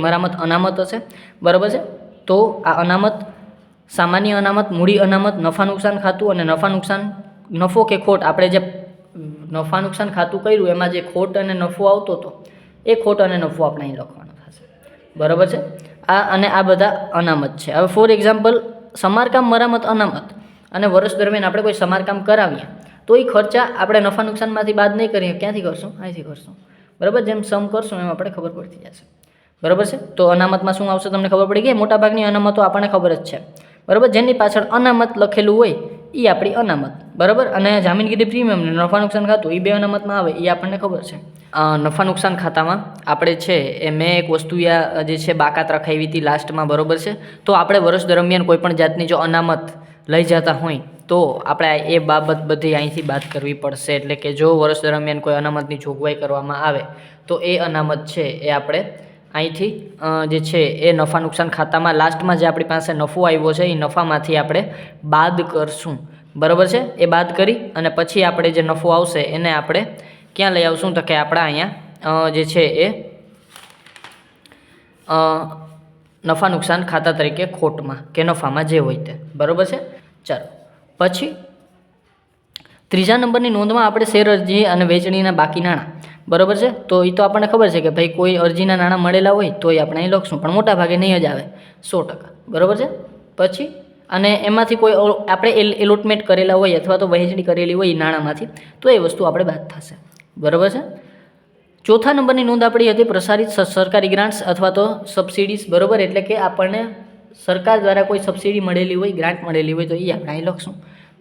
મરામત અનામત હશે. બરાબર છે. તો આ અનામત, સામાન્ય અનામત, મૂડી અનામત, નફા નુકસાન ખાતું અને નફો કે ખોટ, આપણે જે નફા નુકસાન ખાતું કર્યું એમાં જે ખોટ અને નફો આવતો હતો એ ખોટ અને નફો આપણે અહીં લખવાનો થશે. બરાબર છે. અને આ બધા અનામત છે. હવે ફોર એક્ઝામ્પલ સમારકામ, મરામત, અનામત અને વર્ષ દરમિયાન આપણે કોઈ સમારકામ કરાવીએ તો એ ખર્ચા આપણે નફા નુકસાનમાંથી બાદ નહીં કરીએ. ક્યાંથી કરશું? અહીંથી કરશું. બરાબર. જેમ સમ કરશું એમ આપણે ખબર પડતી જશે. બરાબર છે. તો અનામતમાં શું આવશે તમને ખબર પડી ગઈ. મોટાભાગની અનામતો આપણને ખબર જ છે. બરાબર. જેની પાછળ અનામત લખેલું હોય એ આપણી અનામત. બરાબર. અને જામીનગીરી પ્રીમિયમ ને નફા નુકસાન ખાતું એ બે અનામતમાં આવે એ આપણને ખબર છે. નફા નુકસાન ખાતામાં આપણે છે એ મેં એક વસ્તુ જે છે બાકાત રખાવી હતી લાસ્ટમાં. બરાબર છે. તો આપણે વર્ષ દરમિયાન કોઈ પણ જાતની જો અનામત લઈ જતા હોય તો આપણે એ બાબત બધી અહીંથી બાદ કરવી પડશે. એટલે કે જો વર્ષ દરમિયાન કોઈ અનામતની જોગવાઈ કરવામાં આવે તો એ અનામત છે એ આપણે અહીંથી જે છે એ નફા નુકસાન ખાતામાં લાસ્ટમાં જે આપણી પાસે નફો આવ્યો છે એ નફામાંથી આપણે બાદ કરશું. બરાબર છે. એ બાદ કરી અને પછી આપણે જે નફો આવશે એને આપણે ક્યાં લઈ આવશું તો કે આપણા અહીંયા જે છે એ નફા નુકસાન ખાતા તરીકે ખોટમાં કે નફામાં જે હોય તે, બરાબર છે. ચાલો પછી ત્રીજા નંબરની નોંધમાં આપણે શેર અરજી અને વેચણીના બાકી નાણાં, બરાબર છે. તો એ તો આપણને ખબર છે કે ભાઈ કોઈ અરજીના નાણાં મળેલા હોય તો એ આપણે અહીં લખશું, પણ મોટા ભાગે નહીં જ આવે 100%, બરાબર છે. પછી અને એમાંથી કોઈ આપણે એલોટમેન્ટ કરેલા હોય અથવા તો વહેંચણી કરેલી હોય નાણાંમાંથી તો એ વસ્તુ આપણે બાદ થશે, બરાબર છે. ચોથા નંબરની નોંધ આપણી હતી પ્રસારિત સરકારી ગ્રાન્ટ્સ અથવા તો સબસિડીઝ, બરાબર. એટલે કે આપણને સરકાર દ્વારા કોઈ સબસિડી મળેલી હોય, ગ્રાન્ટ મળેલી હોય તો એ આપણે અહીં લખશું,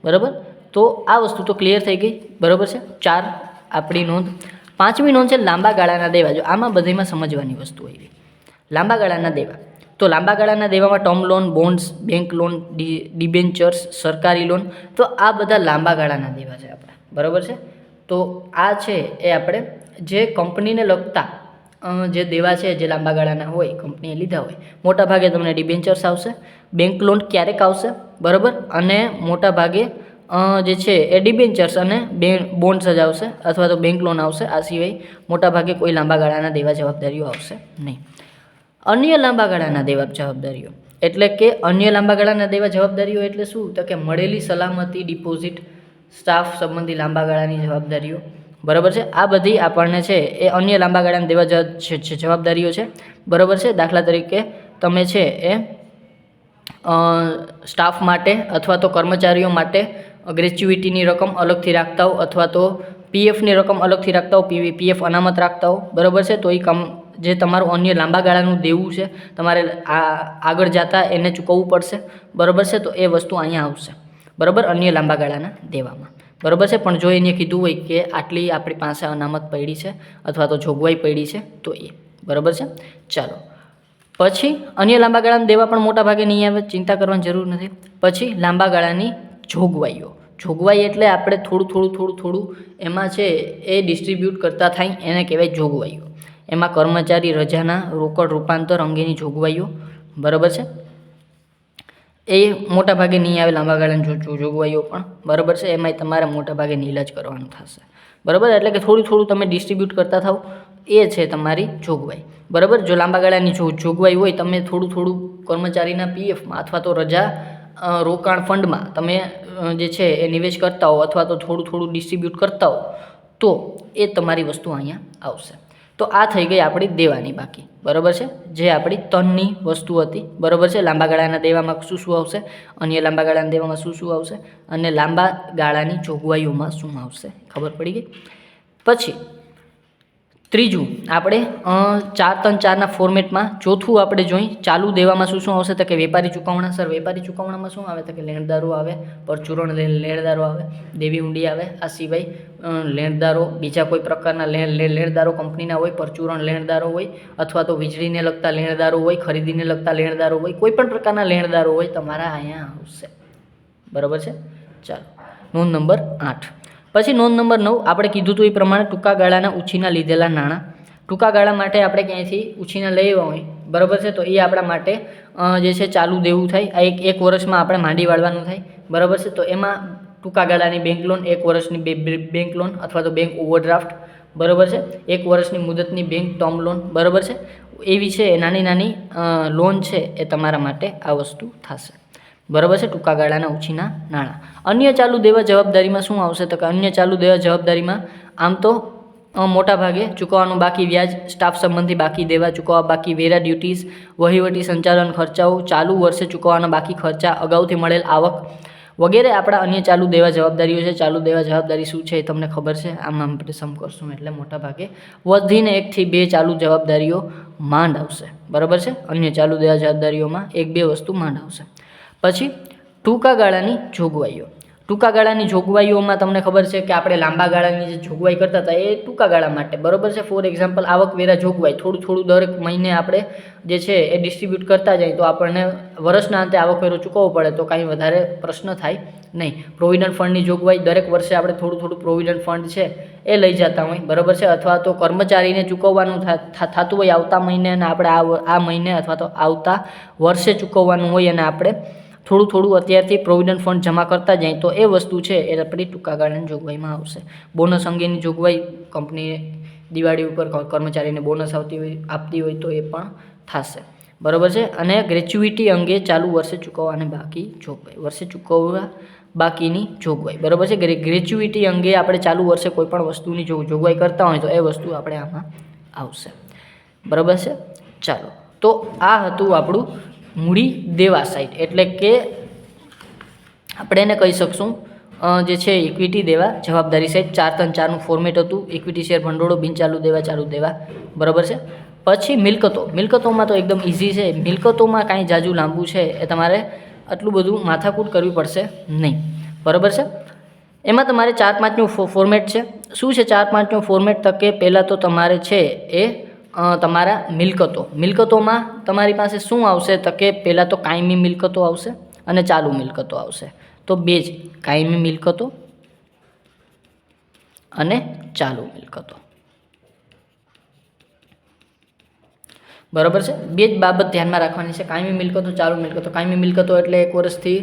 બરાબર. તો આ વસ્તુ તો ક્લિયર થઈ ગઈ, બરાબર છે. 4 આપણી નોંધ. પાંચમી નોંધ છે લાંબા ગાળાના દેવા. જો આમાં બધીમાં સમજવાની વસ્તુ આવી, લાંબા ગાળાના દેવા. તો લાંબા ગાળાના દેવામાં term loan, bonds, bank loan, debentures, સરકારી લોન, તો આ બધા લાંબા ગાળાના દેવા છે આપણે, બરાબર છે. તો આ છે એ આપણે જે કંપનીને લગતા જે દેવા છે જે લાંબા ગાળાના હોય, કંપનીએ લીધા હોય, મોટા ભાગે તમને ડિબેન્ચર્સ આવશે, બેંક લોન ક્યારેક આવશે, બરાબર. અને મોટા ભાગે જે છે એ ડિબેન્ચર્સ અને બોન્ડ્સ જ આવશે અથવા તો બેંક લોન આવશે. આ સિવાય મોટા ભાગે કોઈ લાંબા ગાળાના દેવા જવાબદારીઓ આવશે નહીં. અન્ય લાંબા ગાળાના દેવા જવાબદારીઓ એટલે કે અન્ય લાંબા ગાળાના દેવા જવાબદારીઓ એટલે શું? તો કે મળેલી સલામતી, ડિપોઝિટ, સ્ટાફ સંબંધી લાંબા ગાળાની જવાબદારીઓ, બરાબર છે. આ બધી આપણને છે એ અન્ય લાંબા ગાળાના દેવા જવાબદારીઓ છે, બરાબર છે. દાખલા તરીકે તમે છે એ સ્ટાફ માટે અથવા તો કર્મચારીઓ માટે ગ્રેચ્યુઇટીની રકમ અલગથી રાખતા હો અથવા તો પીએફની રકમ અલગથી રાખતા હો, પીએફ અનામત રાખતા હો, બરાબર છે. તો એ જે તમારું અન્ય લાંબા ગાળાનું દેવું છે તમારે આગળ જતા એને ચૂકવવું પડશે, બરાબર છે. તો એ વસ્તુ અહીંયા આવશે, બરાબર, અન્ય લાંબા ગાળાના દેવામાં, બરાબર છે. પણ જો એને કીધું હોય કે આટલી આપણી પાસે અનામત પડી છે અથવા તો જોગવાઈ પડી છે તો એ, બરાબર છે. ચાલો પછી અન્ય લાંબા ગાળાના દેવા પણ મોટા ભાગે નહીં આવે, ચિંતા કરવાની જરૂર નથી. પછી લાંબા ગાળાની જોગવાઈઓ. જોગવાઈ એટલે આપણે થોડું એમાં છે એ ડિસ્ટ્રીબ્યુટ કરતા થાય એને કહેવાય જોગવાઈઓ. એમાં કર્મચારી રજાના રોકડ રૂપાંતર અંગેની જોગવાઈઓ, બરાબર છે. એ મોટા ભાગે નહીં આવે લાંબા ગાળાની જોગવાઈઓ પણ, બરાબર છે. એમાંય તમારે મોટા ભાગે નીલ જ કરવાનું થશે, બરાબર. એટલે કે થોડું તમે ડિસ્ટ્રીબ્યુટ કરતા થાવ એ છે તમારી જોગવાઈ, બરાબર. જો લાંબા ગાળાની જોગવાઈ હોય તમે થોડું કર્મચારીના પીએફમાં અથવા તો રજા રોકાણ ફંડમાં તમે જે છે એ નિવેશ કરતા હો અથવા તો થોડું ડિસ્ટ્રીબ્યુટ કરતા હો તો એ તમારી વસ્તુ અહીંયા આવશે. તો આ થઈ ગઈ આપણી દેવાની બાકી, બરાબર છે. જે આપણી તનની વસ્તુ હતી, બરાબર છે. લાંબા ગાળાના દેવામાં શું આવશે, અન્ય લાંબા ગાળાના દેવામાં શું આવશે અને લાંબા ગાળાની જોગવાઈઓમાં શું આવશે, ખબર પડી ગઈ. પછી ત્રીજું આપણે 4-3-4ના ફોર્મેટમાં ચોથું આપણે જોઈ ચાલુ દેવામાં શું આવશે તો કે વેપારી ચૂકવણા. સર વેપારી ચૂકવણામાં શું આવે તો કે લેણદારો આવે, પરચુરણ લેણદારો આવે, દેવી ઊંડી આવે. આ સિવાય લેણદારો બીજા કોઈ પ્રકારના લેણદારો કંપનીના હોય, પરચુરણ લેણદારો હોય અથવા તો વીજળીને લગતા લેણદારો હોય, ખરીદીને લગતા લેણદારો હોય, કોઈ પણ પ્રકારના લેણદારો હોય તમારા અહીંયા આવશે, બરાબર છે. ચાલો નોંધ નંબર 8. પછી નોંધ નંબર 9 આપણે કીધું હતું એ પ્રમાણે ટૂંકા ગાળાના ઉછીના લીધેલા નાણાં. ટૂંકા ગાળા માટે આપણે ક્યાંયથી ઉછીના લેવા હોય, બરાબર છે. તો એ આપણા માટે જે છે ચાલુ દેવું થાય. આ એક વર્ષમાં આપણે માંડી વાળવાનું થાય, બરાબર છે. તો એમાં ટૂંકા ગાળાની બેંક લોન, 1 વર્ષની બેંક લોન અથવા તો બેંક ઓવરડ્રાફ્ટ, બરાબર છે. 1 વર્ષની મુદતની બેંક ટર્મ લોન, બરાબર છે. એવી છે નાની લોન છે એ તમારા માટે આ વસ્તુ થશે, બરાબર છે. ટૂંકા ગાળાના ઉછીના નાણાં. અન્ય ચાલુ દેવા જવાબદારીમાં શું આવશે તો કે અન્ય ચાલુ દેવા જવાબદારીમાં આમ તો મોટા ભાગે ચૂકવવાનું બાકી વ્યાજ, સ્ટાફ સંબંધી બાકી દેવા ચૂકવવા બાકી, વેરા ડ્યુટીઝ, વહીવટી સંચાલન ખર્ચાઓ, ચાલુ વર્ષે ચૂકવવાના બાકી ખર્ચા, અગાઉથી મળેલ આવક વગેરે આપણા અન્ય ચાલુ દેવા જવાબદારીઓ છે. ચાલુ દેવા જવાબદારી શું છે એ તમને ખબર છે. આમ આપણે સમ કરશું એટલે મોટા ભાગે વધીને 1 થી 2 ચાલુ જવાબદારીઓ માંડ આવશે, બરાબર છે. અન્ય ચાલુ દેવા જવાબદારીઓમાં 1-2 વસ્તુ માંડ આવશે. પછી ટૂંકા ગાળાની જોગવાઈઓ. ટૂંકા ગાળાની જોગવાઈઓમાં તમને ખબર છે કે આપણે લાંબા ગાળાની જે જોગવાઈ કરતા હતા એ ટૂંકા ગાળા માટે, બરાબર છે. ફોર એક્ઝામ્પલ આવકવેરા જોગવાઈ થોડું દરેક મહિને આપણે જે છે એ ડિસ્ટ્રીબ્યુટ કરતા જાય તો આપણને વર્ષના અંતે આવકવેરો ચૂકવવો પડે તો કાંઈ વધારે પ્રશ્ન થાય નહીં. પ્રોવિડન્ટ ફંડની જોગવાઈ દરેક વર્ષે આપણે થોડું પ્રોવિડન્ટ ફંડ છે એ લઈ જતા હોય, બરાબર છે. અથવા તો કર્મચારીને ચૂકવવાનું થતું હોય આવતા મહિને અને આપણે આ મહિને અથવા તો આવતા વર્ષે ચૂકવવાનું હોય અને આપણે થોડું અત્યારથી પ્રોવિડન્ટ ફંડ જમા કરતા જાય તો એ વસ્તુ છે એ આપણી ટૂંકા ગાળાની જોગવાઈમાં આવશે. બોનસ અંગેની જોગવાઈ, કંપની દિવાળી ઉપર કર્મચારીને બોનસ આપતી હોય તો એ પણ થશે, બરાબર છે. અને ગ્રેચ્યુઇટી અંગે ચાલુ વર્ષે ચૂકવવાને બાકી જોગવાઈ, વર્ષે ચૂકવવા બાકીની જોગવાઈ. બરાબર છે. ગ્રેચ્યુઇટી અંગે આપણે ચાલુ વર્ષે કોઈ પણ વસ્તુની જોગવાઈ કરતા હોય તો એ વસ્તુ આપણે આમાં આવશે. બરાબર છે. ચાલો, તો આ હતું આપણું મૂડી દેવા સાઇડ, એટલે કે આપણે એને કહી શકશું જે છે ઇક્વિટી દેવા જવાબદારી સાઇડ. 4-3-4નું ફોર્મેટ હતું. ઇક્વિટી શેર ભંડોળો, બિનચાલુ દેવા, ચાલુ દેવા. બરાબર છે. પછી મિલકતોમાં તો એકદમ ઇઝી છે. મિલકતોમાં કાંઈ જાજુ લાંબુ છે એ તમારે આટલું બધું માથાકૂટ કરવી પડશે નહીં. બરાબર છે. એમાં તમારે 4-5નું ફોર્મેટ છે. શું છે 4-5નું ફોર્મેટ? તો કે પહેલાં તો તમારે છે એ તમારા મિલકતોમાં તમારી પાસે શું આવશે? તો કે પહેલાં તો કાયમી મિલકતો આવશે અને ચાલુ મિલકતો આવશે. તો બે જ, કાયમી મિલકતો અને ચાલુ મિલકતો. બરાબર છે. બે જ બાબત ધ્યાનમાં રાખવાની છે, કાયમી મિલકતો, ચાલુ મિલકતો. કાયમી મિલકતો એટલે 1 વર્ષથી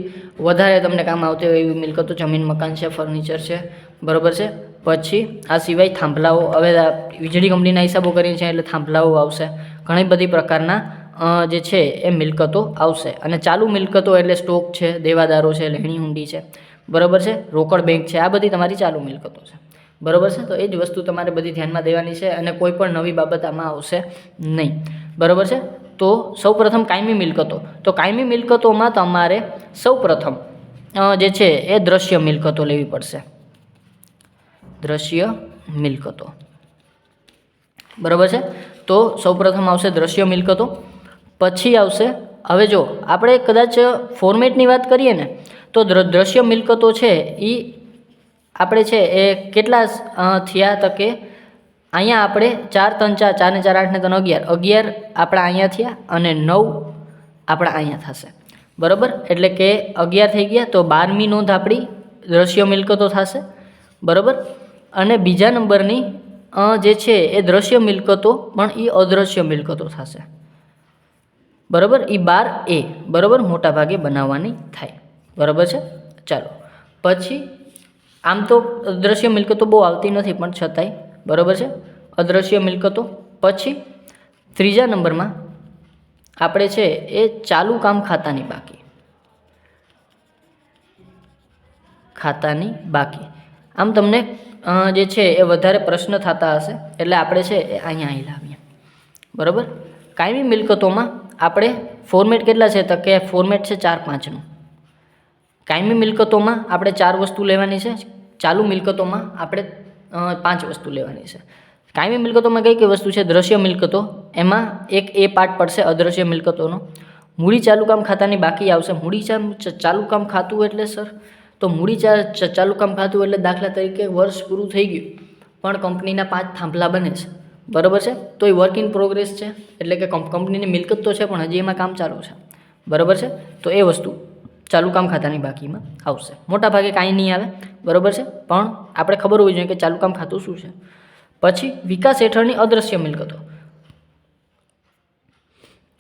વધારે તમને કામ આવતી હોય એવી મિલકતો, જમીન, મકાન છે, ફર્નિચર છે. બરાબર છે. પછી આ સિવાય થાંભલાઓ, હવે વીજળી કંપનીના હિસાબો કરીને છે એટલે થાંભલાઓ આવશે. ઘણી બધી પ્રકારના જે છે એ મિલકતો આવશે. અને ચાલુ મિલકતો એટલે સ્ટોક છે, દેવાદારો છે, લેણી હુંડી છે. બરાબર છે. રોકડ બેંક છે. આ બધી તમારી ચાલુ મિલકતો છે. બરાબર છે. તો એ જ વસ્તુ તમારે બધી ધ્યાનમાં દેવાની છે અને કોઈ પણ નવી બાબત આમાં આવશે નહીં. બરાબર છે. તો સૌપ્રથમ કાયમી મિલકતો. તો કાયમી મિલકતોમાં તમારે સૌપ્રથમ જે છે એ દ્રશ્ય મિલકતો લેવી પડશે. દ્રશ્ય મિલકતો. બરાબર છે. તો સૌપ્રથમ આવશે દ્રશ્ય મિલકતો. પછી આવશે, હવે જો આપણે કદાચ ફોર્મેટની વાત કરીએ ને તો દ્રશ્ય મિલકતો છે એ આપણે છે એ કેટલા થયા? તો કે અહીંયા આપણે 4-3-4, 4 ને 4 8 ને 3 11 આપણા અહીંયા થયા અને 9 આપણા અહીંયા થશે. બરાબર, એટલે કે 11 થઈ ગયા. તો 12મી નોંધ આપણી દ્રશ્ય મિલકતો થશે. બરાબર. અને બીજા નંબરની જે છે એ દ્રશ્ય મિલકતો પણ એ અદ્રશ્ય મિલકતો થશે. બરાબર. એ 12A બરાબર મોટા ભાગે બનાવવાની થાય. બરાબર છે. ચાલો, પછી આમ તો અદ્રશ્ય મિલકતો બહુ આવતી નથી પણ છતાંય બરાબર છે અદ્રશ્ય મિલકતો. પછી ત્રીજા નંબરમાં આપણે છે એ ચાલુ કામ ખાતાની બાકી. આમ તમને જે છે એ વધારે પ્રશ્ન થતા હશે એટલે આપણે છે એ અહીંયા લાવીએ. બરાબર. કાયમી મિલકતોમાં આપણે ફોર્મેટ કેટલા છે? તો કે ફોર્મેટ છે 4-5નું. કાયમી મિલકતોમાં આપણે 4 વસ્તુ લેવાની છે. ચાલુ મિલકતોમાં આપણે 5 વસ્તુ લેવાની છે. કાયમી મિલકતોમાં કઈ કઈ વસ્તુ છે? દ્રશ્ય મિલકતો, એમાં એક એ પાર્ટ પડશે અદ્રશ્ય મિલકતોનો. મૂડી ચાલુ કામ ખાતાની બાકી આવશે. મૂડી ચાલુ કામ ખાતું એટલે સર, તો મૂડી ચાલુ કામ ખાતું એટલે દાખલા તરીકે વર્ષ પૂરું થઈ ગયું પણ કંપનીના 5 થાંભલા બને છે. બરાબર છે. તો એ વર્ક ઇન પ્રોગ્રેસ છે, એટલે કે કંપનીની મિલકત તો છે પણ હજી એમાં કામ ચાલુ છે. બરાબર છે. તો એ વસ્તુ ચાલુ કામ ખાતાની બાકીમાં આવશે. મોટા ભાગે કાંઈ નહીં આવે. બરાબર છે. પણ આપણે ખબર હોવી જોઈએ કે ચાલુ કામ ખાતું શું છે. પછી વિકાસ હેઠળની અદ્રશ્ય મિલકતો.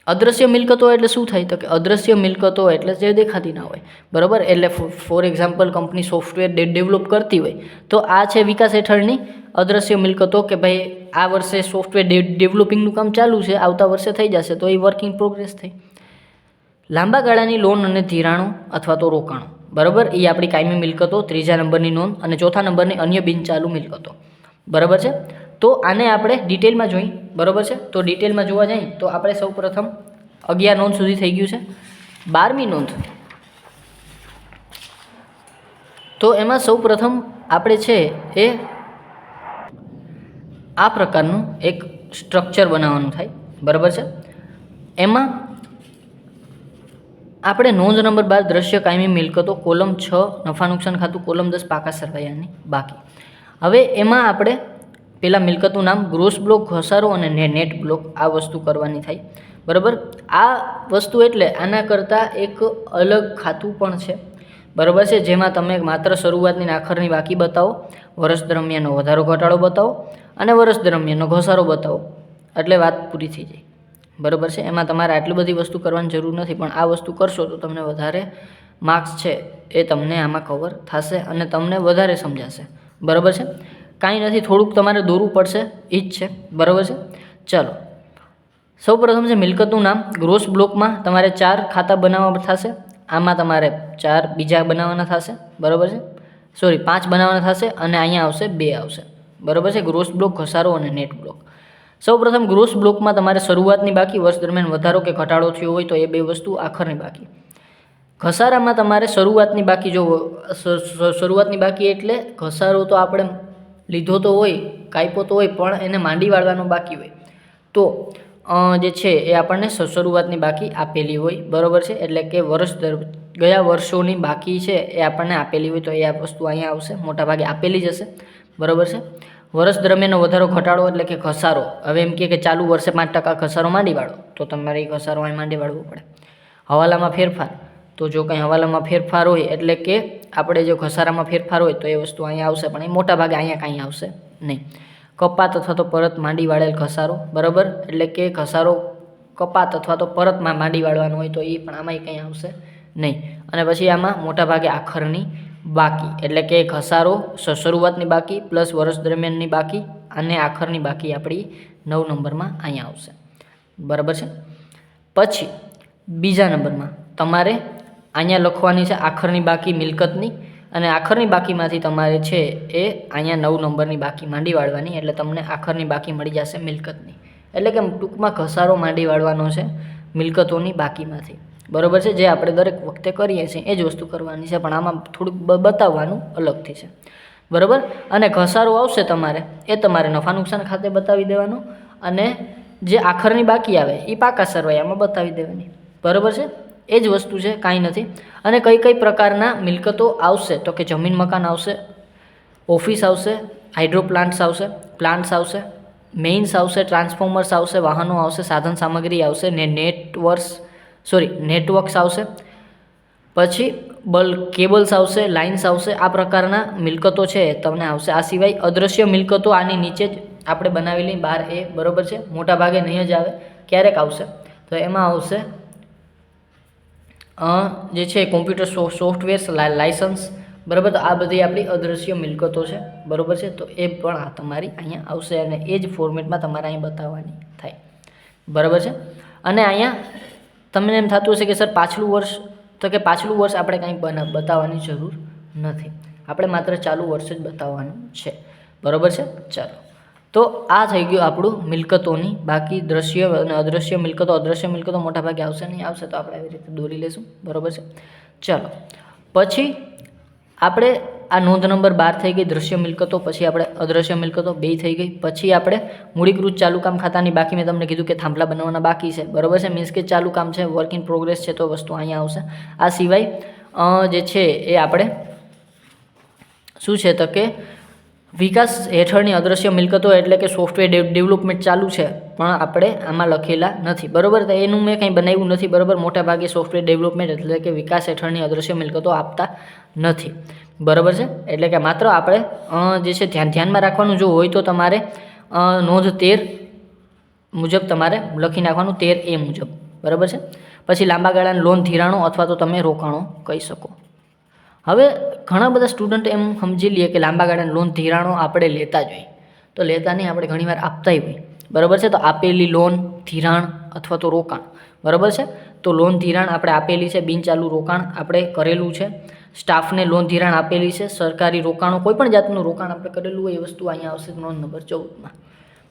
અદ્રશ્ય મિલકતો એટલે શું થાય? તો કે અદ્રશ્ય મિલકતો એટલે જે દેખાતી ના હોય. બરાબર. એટલે for example company software develop કરતી હોય તો આ છે વિકાસ હેઠળની અદ્રશ્ય મિલકતો, કે ભાઈ આ વર્ષે સોફ્ટવેર ડેવલપિંગનું કામ ચાલુ છે, આવતા વર્ષે થઈ જશે તો એ વર્ક ઇન પ્રોગ્રેસ થઈ. લાંબા ગાળાની લોન અને ધિરાણો અથવા તો રોકાણો. બરાબર. એ આપણી કાયમી મિલકતો, ત્રીજા નંબરની નોંધ. અને ચોથા નંબરની અન્ય બિનચાલુ મિલકતો. બરાબર છે. તો આને આપણે ડિટેલમાં જોઈએ. બરાબર છે. તો ડિટેલમાં જોવા જઈએ તો આપણે સૌ પ્રથમ 11 નોંધ સુધી થઈ ગયું છે. 12મી નોંધ, તો એમાં સૌ પ્રથમ આપણે છે એ આ પ્રકારનું એક સ્ટ્રક્ચર બનાવવાનું થાય. બરાબર છે. એમાં આપણે નોંધ નંબર 12 દ્રશ્ય કાયમી મિલકતો, કોલમ 6 નફા નુકસાન ખાતું, કોલમ 10 પાકા સરવૈયાની બાકી. હવે એમાં આપણે પેલા મિલકતનું નામ, ગ્રોસ બ્લોક, ઘસારો અને નેટ બ્લોક, આ વસ્તુ કરવાની થાય. બરાબર. આ વસ્તુ એટલે આના કરતાં એક અલગ ખાતું પણ છે. બરાબર છે. જેમાં તમે માત્ર શરૂઆતની અને આખરની બાકી બતાવો, વર્ષ દરમિયાનનો વધારો ઘટાડો બતાવો અને વર્ષ દરમિયાનનો ઘસારો બતાવો એટલે વાત પૂરી થઈ જાય. બરાબર છે. એમાં તમારે આટલી બધી વસ્તુ કરવાની જરૂર નથી, પણ આ વસ્તુ કરશો તો તમને વધારે માર્ક્સ છે એ તમને આમાં કવર થશે અને તમને વધારે સમજાશે. બરાબર છે. કાંઈ નથી, થોડુંક તમારે દોરવું પડશે એ જ છે. બરાબર છે. ચાલો, સૌપ્રથમ છે મિલકતનું નામ. ગ્રોસ બ્લોકમાં તમારે 4 ખાતા બનાવવા થશે. આમાં તમારે 4 બીજા બનાવવાના થશે, બરાબર છે, સોરી 5 બનાવવાના થશે અને અહીંયા આવશે 2 આવશે, બરાબર છે. ગ્રોસ બ્લોક, ઘસારો અને નેટ બ્લોક. સૌપ્રથમ ગ્રોસ બ્લોકમાં તમારે શરૂઆતની બાકી, વર્ષ દરમિયાન વધારો કે ઘટાડો થયો હોય તો એ 2 વસ્તુ, આખરની બાકી. ઘસારામાં તમારે શરૂઆતની બાકી, જો શરૂઆતની બાકી એટલે ઘસારો તો આપણે લીધો તો હોય, કાપ્યો તો હોય, પણ એને માંડી વાળવાનો બાકી હોય તો જે છે એ આપણને શરૂઆતની બાકી આપેલી હોય, બરાબર છે. એટલે કે ગયા વર્ષોની બાકી છે એ આપણને આપેલી હોય તો એ આ વસ્તુ અહીંયા આવશે, મોટાભાગે આપેલી જ હશે, બરાબર છે. વર્ષ દરમિયાનનો વધારો ઘટાડો એટલે કે ઘસારો. હવે એમ કે ચાલુ વર્ષે 5% ઘસારો માંડી વાળો તો તમારે એ ઘસારો અહીં માંડી વાળવો પડે. હવાલામાં ફેરફાર, તો જો કંઈ હવાલામાં ફેરફાર હોય એટલે કે આપણે જો ઘસારામાં ફેરફાર હોય તો એ વસ્તુ અહીંયા આવશે, પણ એ મોટાભાગે અહીંયા કાંઈ આવશે નહીં. કપાત અથવા તો પરત માંડી વાળેલ ઘસારો, બરાબર, એટલે કે ઘસારો કપાત અથવા તો પરતમાં માંડી વાળવાનો હોય તો એ પણ આમાં કંઈ આવશે નહીં. અને પછી આમાં મોટાભાગે આખરની બાકી, એટલે કે ઘસારો શરૂઆતની બાકી પ્લસ વર્ષ દરમિયાનની બાકી અને આખરની બાકી આપણી 9 નંબરમાં અહીંયા આવશે, બરાબર છે. પછી બીજા નંબરમાં તમારે અહીંયા લખવાની છે આખરની બાકી મિલકતની, અને આખરની બાકીમાંથી તમારે છે એ અહીંયા 9 નંબરની બાકી માંડી વાળવાની, એટલે તમને આખરની બાકી મળી જશે મિલકતની. એટલે કે ટૂંકમાં ઘસારો માંડી વાળવાનો છે મિલકતોની બાકીમાંથી, બરાબર છે. જે આપણે દરેક વખતે કરીએ છીએ એ જ વસ્તુ કરવાની છે, પણ આમાં થોડુંક બતાવવાનું અલગથી છે, બરાબર. અને ઘસારો આવશે તમારે એ તમારે નફા નુકસાન ખાતે બતાવી દેવાનું, અને જે આખરની બાકી આવે એ પાકા સરવાયામાં બતાવી દેવાની, બરાબર છે. એ જ વસ્તુ છે, કાંઈ નથી. અને કઈ કઈ પ્રકારના મિલકતો આવશે તો કે જમીન મકાન આવશે, ઓફિસ આવશે, હાઇડ્રો પ્લાન્ટ્સ આવશે, મેઇન્સ આવશે, ટ્રાન્સફોર્મર્સ આવશે, વાહનો આવશે, સાધન સામગ્રી આવશે ને નેટવર્ક્સ આવશે. પછી કેબલ્સ આવશે, લાઇન્સ આવશે. આ પ્રકારના મિલકતો છે તમને આવશે. આ સિવાય અદૃશ્ય મિલકતો આની નીચે જ આપણે બનાવેલી 12A, બરાબર છે. મોટા ભાગે નહીં જ આવે, ક્યારેક આવશે. તો એમાં આવશે જે છે કોમ્પ્યુટર સોફ્ટવેર લાઇસન્સ, બરાબર. તો આ બધી આપણી અદૃશ્ય મિલકતો છે, બરાબર છે. તો એ પણ આ તમારી અહીંયા આવશે અને એ જ ફોર્મેટમાં તમારે અહીં બતાવવાની થાય, બરાબર છે. અને અહીંયા તમને એમ થતું હશે કે સર પાછલું વર્ષ, તો કે પાછલું વર્ષ આપણે કંઈ બતાવવાની જરૂર નથી, આપણે માત્ર ચાલુ વર્ષ જ બતાવવાનું છે, બરાબર છે. ચાલો, તો આ થઈ ગયું આપણું મિલકતોની બાકી. દ્રશ્ય અને અદૃશ્ય મિલકતો મોટાભાગે આવશે નહીં, આવશે તો આપણે આવી રીતે દોરી લઈશું, બરાબર છે. ચાલો, પછી આપણે આ નોંધ નંબર 12 થઈ ગઈ, દ્રશ્ય મિલકતો. પછી આપણે અદૃશ્ય મિલકતો 2 થઈ ગઈ. પછી આપણે મૂડીકૃત ચાલુ કામ ખાતાની બાકી, મેં તમને કીધું કે થાંભલા બનાવવાના બાકી છે, બરાબર છે. મીન્સ કે ચાલુ કામ છે, વર્ક ઇન પ્રોગ્રેસ છે, તો વસ્તુ અહીંયા આવશે. આ સિવાય જે છે એ આપણે શું છે તો કે વિકાસ હેઠળની અદૃશ્ય મિલકતો, એટલે કે સોફ્ટવેર ડેવલપમેન્ટ ચાલુ છે પણ આપણે આમાં લખેલા નથી, બરાબર. તો એનું મેં કંઈ બનાવ્યું નથી, બરાબર. મોટાભાગે સોફ્ટવેર ડેવલપમેન્ટ એટલે કે વિકાસ હેઠળની અદૃશ્ય મિલકતો આપતા નથી, બરાબર છે. એટલે કે માત્ર આપણે જે છે ધ્યાનમાં રાખવાનું, જો હોય તો તમારે નોંધ 13 મુજબ તમારે લખી નાખવાનું, 13A મુજબ, બરાબર છે. પછી લાંબા ગાળાની લોન, ધિરાણો અથવા તો તમે રોકાણો કહી શકો. હવે ઘણા બધા સ્ટુડન્ટ એમ સમજી લઈએ કે લાંબા ગાળાની લોન, ધિરાણો આપણે લેતા જ હોય, તો લેતા નહીં, આપણે ઘણીવાર આપતા હોય, બરાબર છે. તો આપેલી લોન, ધિરાણ અથવા તો રોકાણ, બરાબર છે. તો લોન ધિરાણ આપણે આપેલી છે, બિનચાલુ રોકાણ આપણે કરેલું છે, સ્ટાફને લોન ધિરાણ આપેલી છે, સરકારી રોકાણો, કોઈ પણ જાતનું રોકાણ આપણે કરેલું હોય એ વસ્તુ અહીંયા આવશે નોંધ નંબર 14માં,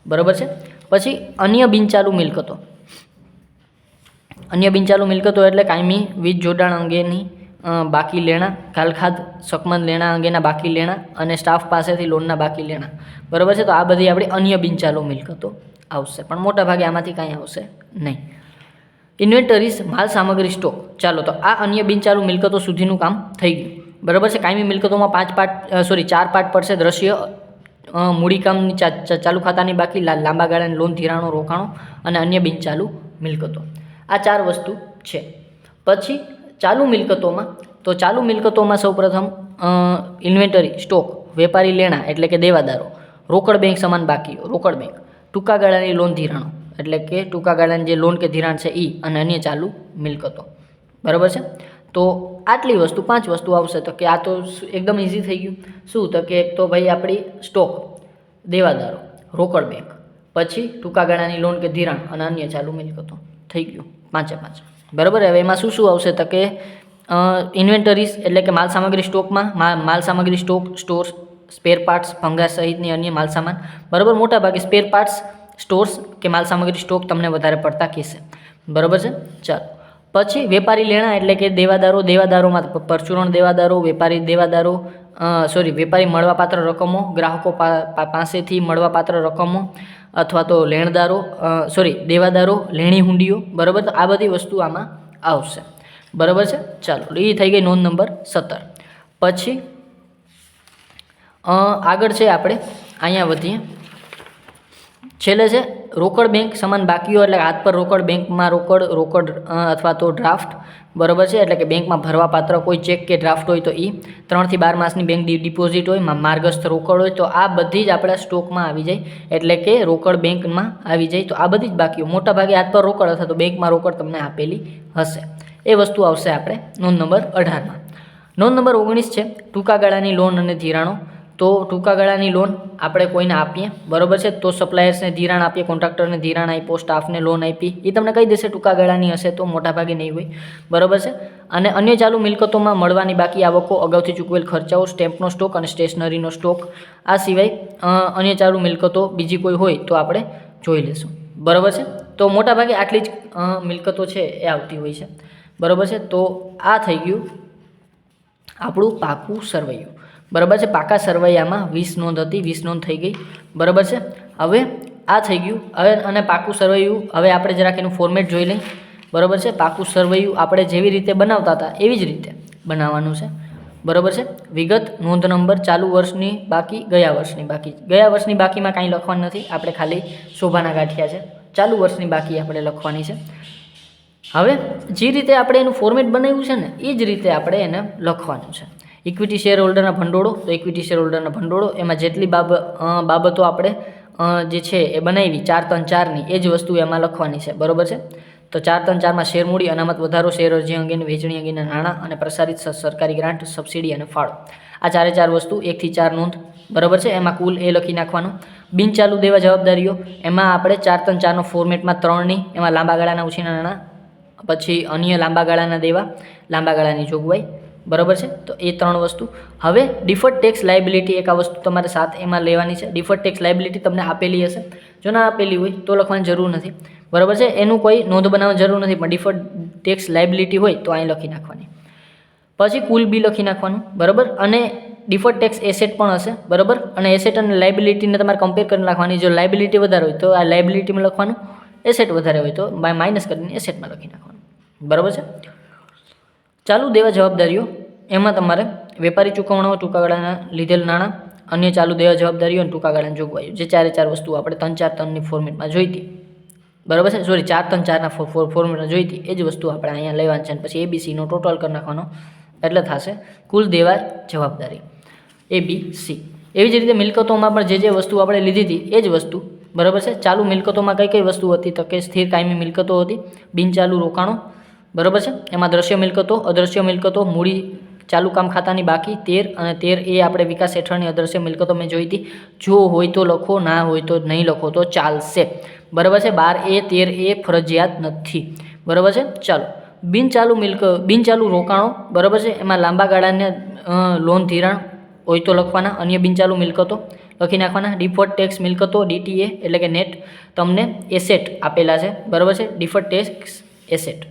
બરાબર છે. પછી અન્ય બિનચાલુ મિલકતો એટલે કાયમી વીજ જોડાણ અંગેની બાકી લેણા, કાલખાદ શકમંદ લેણા અંગેના બાકી લેણા અને સ્ટાફ પાસેથી લોનના બાકી લેણા, બરાબર છે. તો આ બધી આપણી અન્ય બિનચાલુ મિલકતો આવશે, પણ મોટાભાગે આમાંથી કાંઈ આવશે નહીં. ઇન્વેન્ટરીઝ, માલ સામગ્રી, સ્ટોક. ચાલો, તો આ અન્ય બિનચાલુ મિલકતો સુધીનું કામ થઈ ગયું, બરાબર છે. કાયમી મિલકતોમાં 4 પાર્ટ પડશે. દ્રશ્ય મૂડી કામની ચાલુ ખાતાની બાકી, લાંબા ગાળાની લોન, ધિરાણો, રોકાણો અને અન્ય બિનચાલુ મિલકતો. આ 4 વસ્તુ છે. પછી ચાલુ મિલકતોમાં સૌપ્રથમ ઇન્વેન્ટરી, સ્ટોક, વેપારી લેણા એટલે કે દેવાદારો, રોકડ બેંક સમાન બાકીઓ, રોકડ બેંક, ટૂંકા ગાળાની લોન, ધિરાણો એટલે કે ટૂંકા ગાળાની જે લોન કે ધિરાણ છે એ, અને અન્ય ચાલુ મિલકતો, બરાબર છે. તો આટલી વસ્તુ 5 વસ્તુ આવશે. તો કે આ તો એકદમ ઇઝી થઈ ગયું. શું તો કે એક તો ભાઈ આપણી સ્ટોક, દેવાદારો, રોકડ બેંક, પછી ટૂંકા ગાળાની લોન કે ધિરાણ અને અન્ય ચાલુ મિલકતો. થઈ ગયું 5 બરાબર. હવે એમાં શું શું આવશે તો કે ઇન્વેન્ટરીઝ એટલે કે માલ સામગ્રી સ્ટોકમાં માલ સામગ્રી સ્ટોક, સ્ટોર્સ, સ્પેર પાર્ટ્સ, ભંગાર સહિતની અન્ય માલ સામાન. બરાબર. મોટા ભાગે સ્પેર પાર્ટ્સ, સ્ટોર્સ કે માલ સામગ્રી સ્ટોક તમને વધારે પડતા કહેશે. બરાબર છે. ચાલો પછી વેપારી લેણા એટલે કે દેવાદારોમાં પરચુરણ દેવાદારો, વેપારી દેવાદારો વેપારી મળવાપાત્ર રકમો, ગ્રાહકો પાસેથી મળવાપાત્ર રકમો અથવા તો દેવાદારો, લેણી હુંડીઓ. બરાબર. તો આ બધી વસ્તુ આમાં આવશે. બરાબર છે. ચાલો એ થઈ ગઈ નોંધ નંબર 17. પછી આગળ છે આપણે અહીંયા વધીએ. છેલ્લે છે રોકડ બેંક સમાન બાકીઓ એટલે હાથ પર રોકડ, બેંકમાં રોકડ અથવા તો ડ્રાફ્ટ. બરાબર છે. એટલે કે બેંકમાં ભરવાપાત્ર કોઈ ચેક કે ડ્રાફ્ટ હોય તો 3 થી 12 માસની બેંક ડિપોઝિટ હોય, માર્ગસ્થ રોકડ હોય તો આ બધી જ આપણા સ્ટોકમાં આવી જાય. એટલે કે રોકડ બેંકમાં આવી જાય. તો આ બધી જ બાકીઓ મોટા ભાગે હાથ પર રોકડ અથવા તો બેંકમાં રોકડ તમને આપેલી હશે. એ વસ્તુ આવશે આપણે નોંધ નંબર 18માં. નોંધ નંબર 19 છે ટૂંકા ગાળાની લોન અને ધિરાણો. તો ટૂંકા ગાળાની લોન આપણે કોઈને આપીએ. બરાબર છે. તો સપ્લાયર્સને ધિરાણ આપીએ, કોન્ટ્રાક્ટરને ધિરાણ આપ્યો, સ્ટાફને લોન આપી, એ તમને કહી દેશે ટૂંકા ગાળાની હશે તો, મોટા ભાગે નહીં હોય. બરાબર છે. અને અન્ય ચાલુ મિલકતોમાં મળવાની બાકી આવકો, અગાઉથી ચૂકવેલ ખર્ચાઓ, સ્ટેમ્પનો સ્ટોક અને સ્ટેશનરીનો સ્ટોક. આ સિવાય અન્ય ચાલુ મિલકતો બીજી કોઈ હોય તો આપણે જોઈ લઈશું. બરાબર છે. તો મોટા ભાગે આટલી જ મિલકતો છે એ આવતી હોય છે. બરાબર છે. તો આ થઈ ગયું આપણું પાકું સરવૈયું. બરાબર છે. પાકા સરવૈયામાં 20 નોંધ હતી, 20 નોંધ થઈ ગઈ. બરાબર છે. હવે આ થઈ ગયું. હવે અને પાકું સરવૈયું હવે આપણે જરાક એનું ફોર્મેટ જોઈ લઈએ. બરાબર છે. પાકું સરવૈયું આપણે જેવી રીતે બનાવતા હતા એવી જ રીતે બનાવવાનું છે. બરાબર છે. વિગત નોંધ નંબર ચાલુ વર્ષની બાકી, ગયા વર્ષની બાકી. ગયા વર્ષની બાકીમાં કાંઈ લખવાનું નથી, આપણે ખાલી શોભાના ગાંઠિયા છે. ચાલુ વર્ષની બાકી આપણે લખવાની છે. હવે જે રીતે આપણે એનું ફોર્મેટ બનાવ્યું છે ને એ જ રીતે આપણે એને લખવાનું છે. ઇક્વિટી શેર હોલ્ડરના ભંડોળો, તો ઇક્વિટી શેર હોલ્ડરના ભંડોળો એમાં જેટલી બાબતો આપણે જે છે એ બનાવી 4-3-4ની એ જ વસ્તુ એમાં લખવાની છે. બરાબર છે. તો 4-3-4માં શેર મૂડી, અનામત વધારો, શેર અરજી અંગેની, વહેંચણી અંગેના નાણાં અને પ્રસારિત સરકારી ગ્રાન્ટ, સબસિડી અને ફાળો. આ 4 વસ્તુ 1 થી 4 નોંધ. બરાબર છે. એમાં કુલ એ લખી નાખવાનું. બિનચાલુ દેવા જવાબદારીઓ એમાં આપણે 4-3-4નો ફોર્મેટમાં 3ની એમાં લાંબા ગાળાના ઉછીના નાણાં, પછી અન્ય લાંબા ગાળાના દેવા, લાંબા ગાળાની જોગવાઈ. બરાબર છે. તો એ 3 વસ્તુ. હવે ડિફર્ડ ટેક્સ લાયબિલિટી એક આ વસ્તુ તમારે 7 એમાં લેવાની છે. ડિફર્ડ ટેક્સ લાયબિલિટી તમને આપેલી હશે, જો ના આપેલી હોય તો લખવાની જરૂર નથી. બરાબર છે. એનું કોઈ નોંધ બનાવવાની જરૂર નથી, પણ ડિફર્ડ ટેક્સ લાયબિલિટી હોય તો અહીં લખી નાખવાની. પછી કુલ બી લખી નાખવાનું. બરાબર. અને ડિફર્ડ ટેક્સ એસેટ પણ હશે. બરાબર. અને એસેટ અને લાયબિલિટીને તમારે કમ્પેર કરીને નાખવાની. જો લાયબિલિટી વધારે હોય તો આ લાયબિલિટીમાં લખવાનું, એસેટ વધારે હોય તો માઇનસ કરીને એસેટમાં લખી નાખવાનું. બરાબર છે. ચાલુ દેવા જવાબદારીઓ એમાં તમારે વેપારી ચૂકવણાઓ, ટૂંકા ગાળાના લીધેલ નાણાં, અન્ય ચાલુ દેવા જવાબદારીઓ અને ટૂંકા ગાળાની જોગવાઈઓ, જે 4 વસ્તુ આપણે 3-4-3ની ફોર્મેટમાં જોઈતી. બરાબર છે. 4-3-4ના ફોર્મેટમાં જોઈતી એ જ વસ્તુ આપણે અહીંયા લેવાની છે. અને પછી ABCનો ટોટલ કરી નાખવાનો એટલે થશે કુલ દેવા જવાબદારી ABC. એવી જ રીતે મિલકતોમાં પણ જે વસ્તુ આપણે લીધી હતી એ જ વસ્તુ. બરાબર છે. ચાલુ મિલકતોમાં કઈ વસ્તુ હતી તો કે સ્થિર કાયમી મિલકતો હતી, બિનચાલુ રોકાણો. બરાબર છે. એમાં દ્રશ્ય મિલકતો, અદ્રશ્ય મિલકતો, મૂડી, ચાલુ કામ ખાતાની બાકી 13 અને 13 એ આપણે વિકાસ હેઠળની અદ્રશ્ય મિલકતો મેં જોઈ હતી. જો હોય તો લખો, ના હોય તો નહીં લખો તો ચાલશે. બરાબર છે. 12A 13A ફરજિયાત નથી. બરાબર છે. ચાલો બિનચાલુ રોકાણો. બરાબર છે. એમાં લાંબા ગાળાના લોન ધિરાણ હોય તો લખવાના, અન્ય બિનચાલુ મિલકતો લખી નાખવાના. ડિફર્ડ ટેક્સ મિલકતો DTA એટલે કે નેટ તમને એસેટ આપેલા છે. બરાબર છે. ડિફર્ડ ટેક્સ એસેટ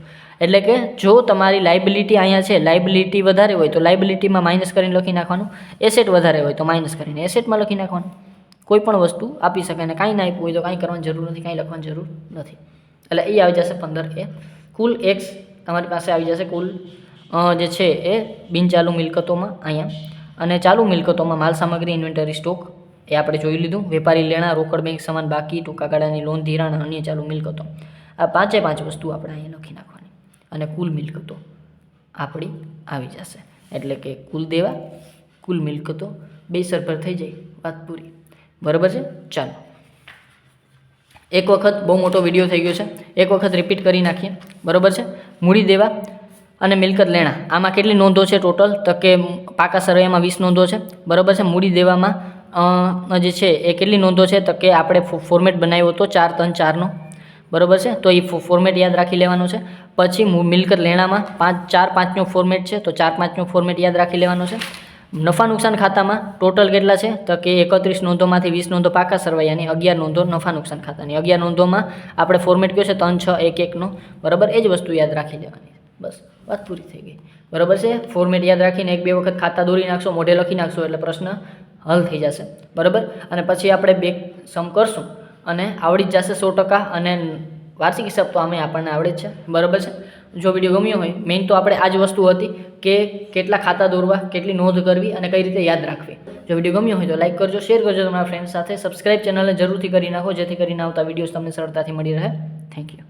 એટલે કે જો તમારી લાયબિલિટી અહીંયા છે, લાયબિલિટી વધારે હોય તો લાયબિલિટીમાં માઇનસ કરીને લખી નાખવાનું, એસેટ વધારે હોય તો માઇનસ કરીને એસેટમાં લખી નાખવાનું. કોઈ પણ વસ્તુ આપી શકે અને કાંઈ ના આપ્યું હોય તો કાંઈ કરવાની જરૂર નથી, કાંઈ લખવાની જરૂર નથી. એટલે એ આવી જશે 15A. કુલ X તમારી પાસે આવી જશે કુલ જે છે એ બિનચાલુ મિલકતોમાં અહીંયા, અને ચાલુ મિલકતોમાં માલ સામગ્રી, ઇન્વેન્ટરી, સ્ટોક એ આપણે જોઈ લીધું. વેપારી લેણા, રોકડ બેંક સમાન બાકી, ટૂંકા ગાળાની લોન ધિરાણ, અન્ય ચાલુ મિલકતો. આ 5 વસ્તુ આપણે અહીંયા લખી નાખવાની અને કુલ મિલકતો આપણી આવી જશે. એટલે કે કુલ દેવા, કુલ મિલકતો બે સરભર થઈ જાય, વાત પૂરી. બરાબર છે. ચાલો એક વખત બહુ મોટો વિડીયો થઈ ગયો છે, એક વખત રિપીટ કરી નાખીએ. બરાબર છે. મૂડી દેવા અને મિલકત લેણા આમાં કેટલી નોંધો છે ટોટલ તો કે પાકા સરવૈયામાં 20 નોંધો છે. બરાબર છે. મૂડી દેવામાં જે છે એ કેટલી નોંધો છે તો કે આપણે ફોર્મેટ બનાવ્યો હતો 4-3-4નો, બરાબર છે. તો એ ફોર્મેટ યાદ રાખી લેવાનો છે. પછી મિલકત લેણામાં 4-5નો ફોર્મેટ છે, તો 4-5નો ફોર્મેટ યાદ રાખી લેવાનો છે. નફા નુકસાન ખાતામાં ટોટલ કેટલા છે તો કે 31 નોંધોમાંથી 20 નોંધો પાકા સરવાયાની, 11 નોંધો નફા નુકસાન ખાતાની. 11 નોંધોમાં આપણે ફોર્મેટ કયો છે 3-6-1-1નો, બરાબર. એ જ વસ્તુ યાદ રાખી લેવાની. બસ વાત પૂરી થઈ ગઈ, બરાબર છે. ફોર્મેટ યાદ રાખીને 1-2 વખત ખાતા દોરી નાખશો, મોઢે લખી નાખશો એટલે પ્રશ્ન હલ થઈ જશે, બરાબર. અને પછી આપણે બે સમ કરશું અને આવડી જ જશે 100%. અને વાર્ષિક હિસાબ તો આમે આપણને આવડે જ છે, બરાબર છે. જો વિડીયો ગમ્યો હોય, મેઇન તો આપણે આ જ વસ્તુ હતી કે કેટલા ખાતા દોરવા, કેટલી નોંધ કરવી અને કઈ રીતે યાદ રાખવી. જો વિડીયો ગમ્યો હોય તો લાઇક કરજો, શેર કરજો તમારા ફ્રેન્ડ સાથે, સબસ્ક્રાઇબ ચેનલને જરૂરથી કરી નાખો જેથી કરીને આવતા વિડીયોઝ તમને સરળતાથી મળી રહે. Thank you.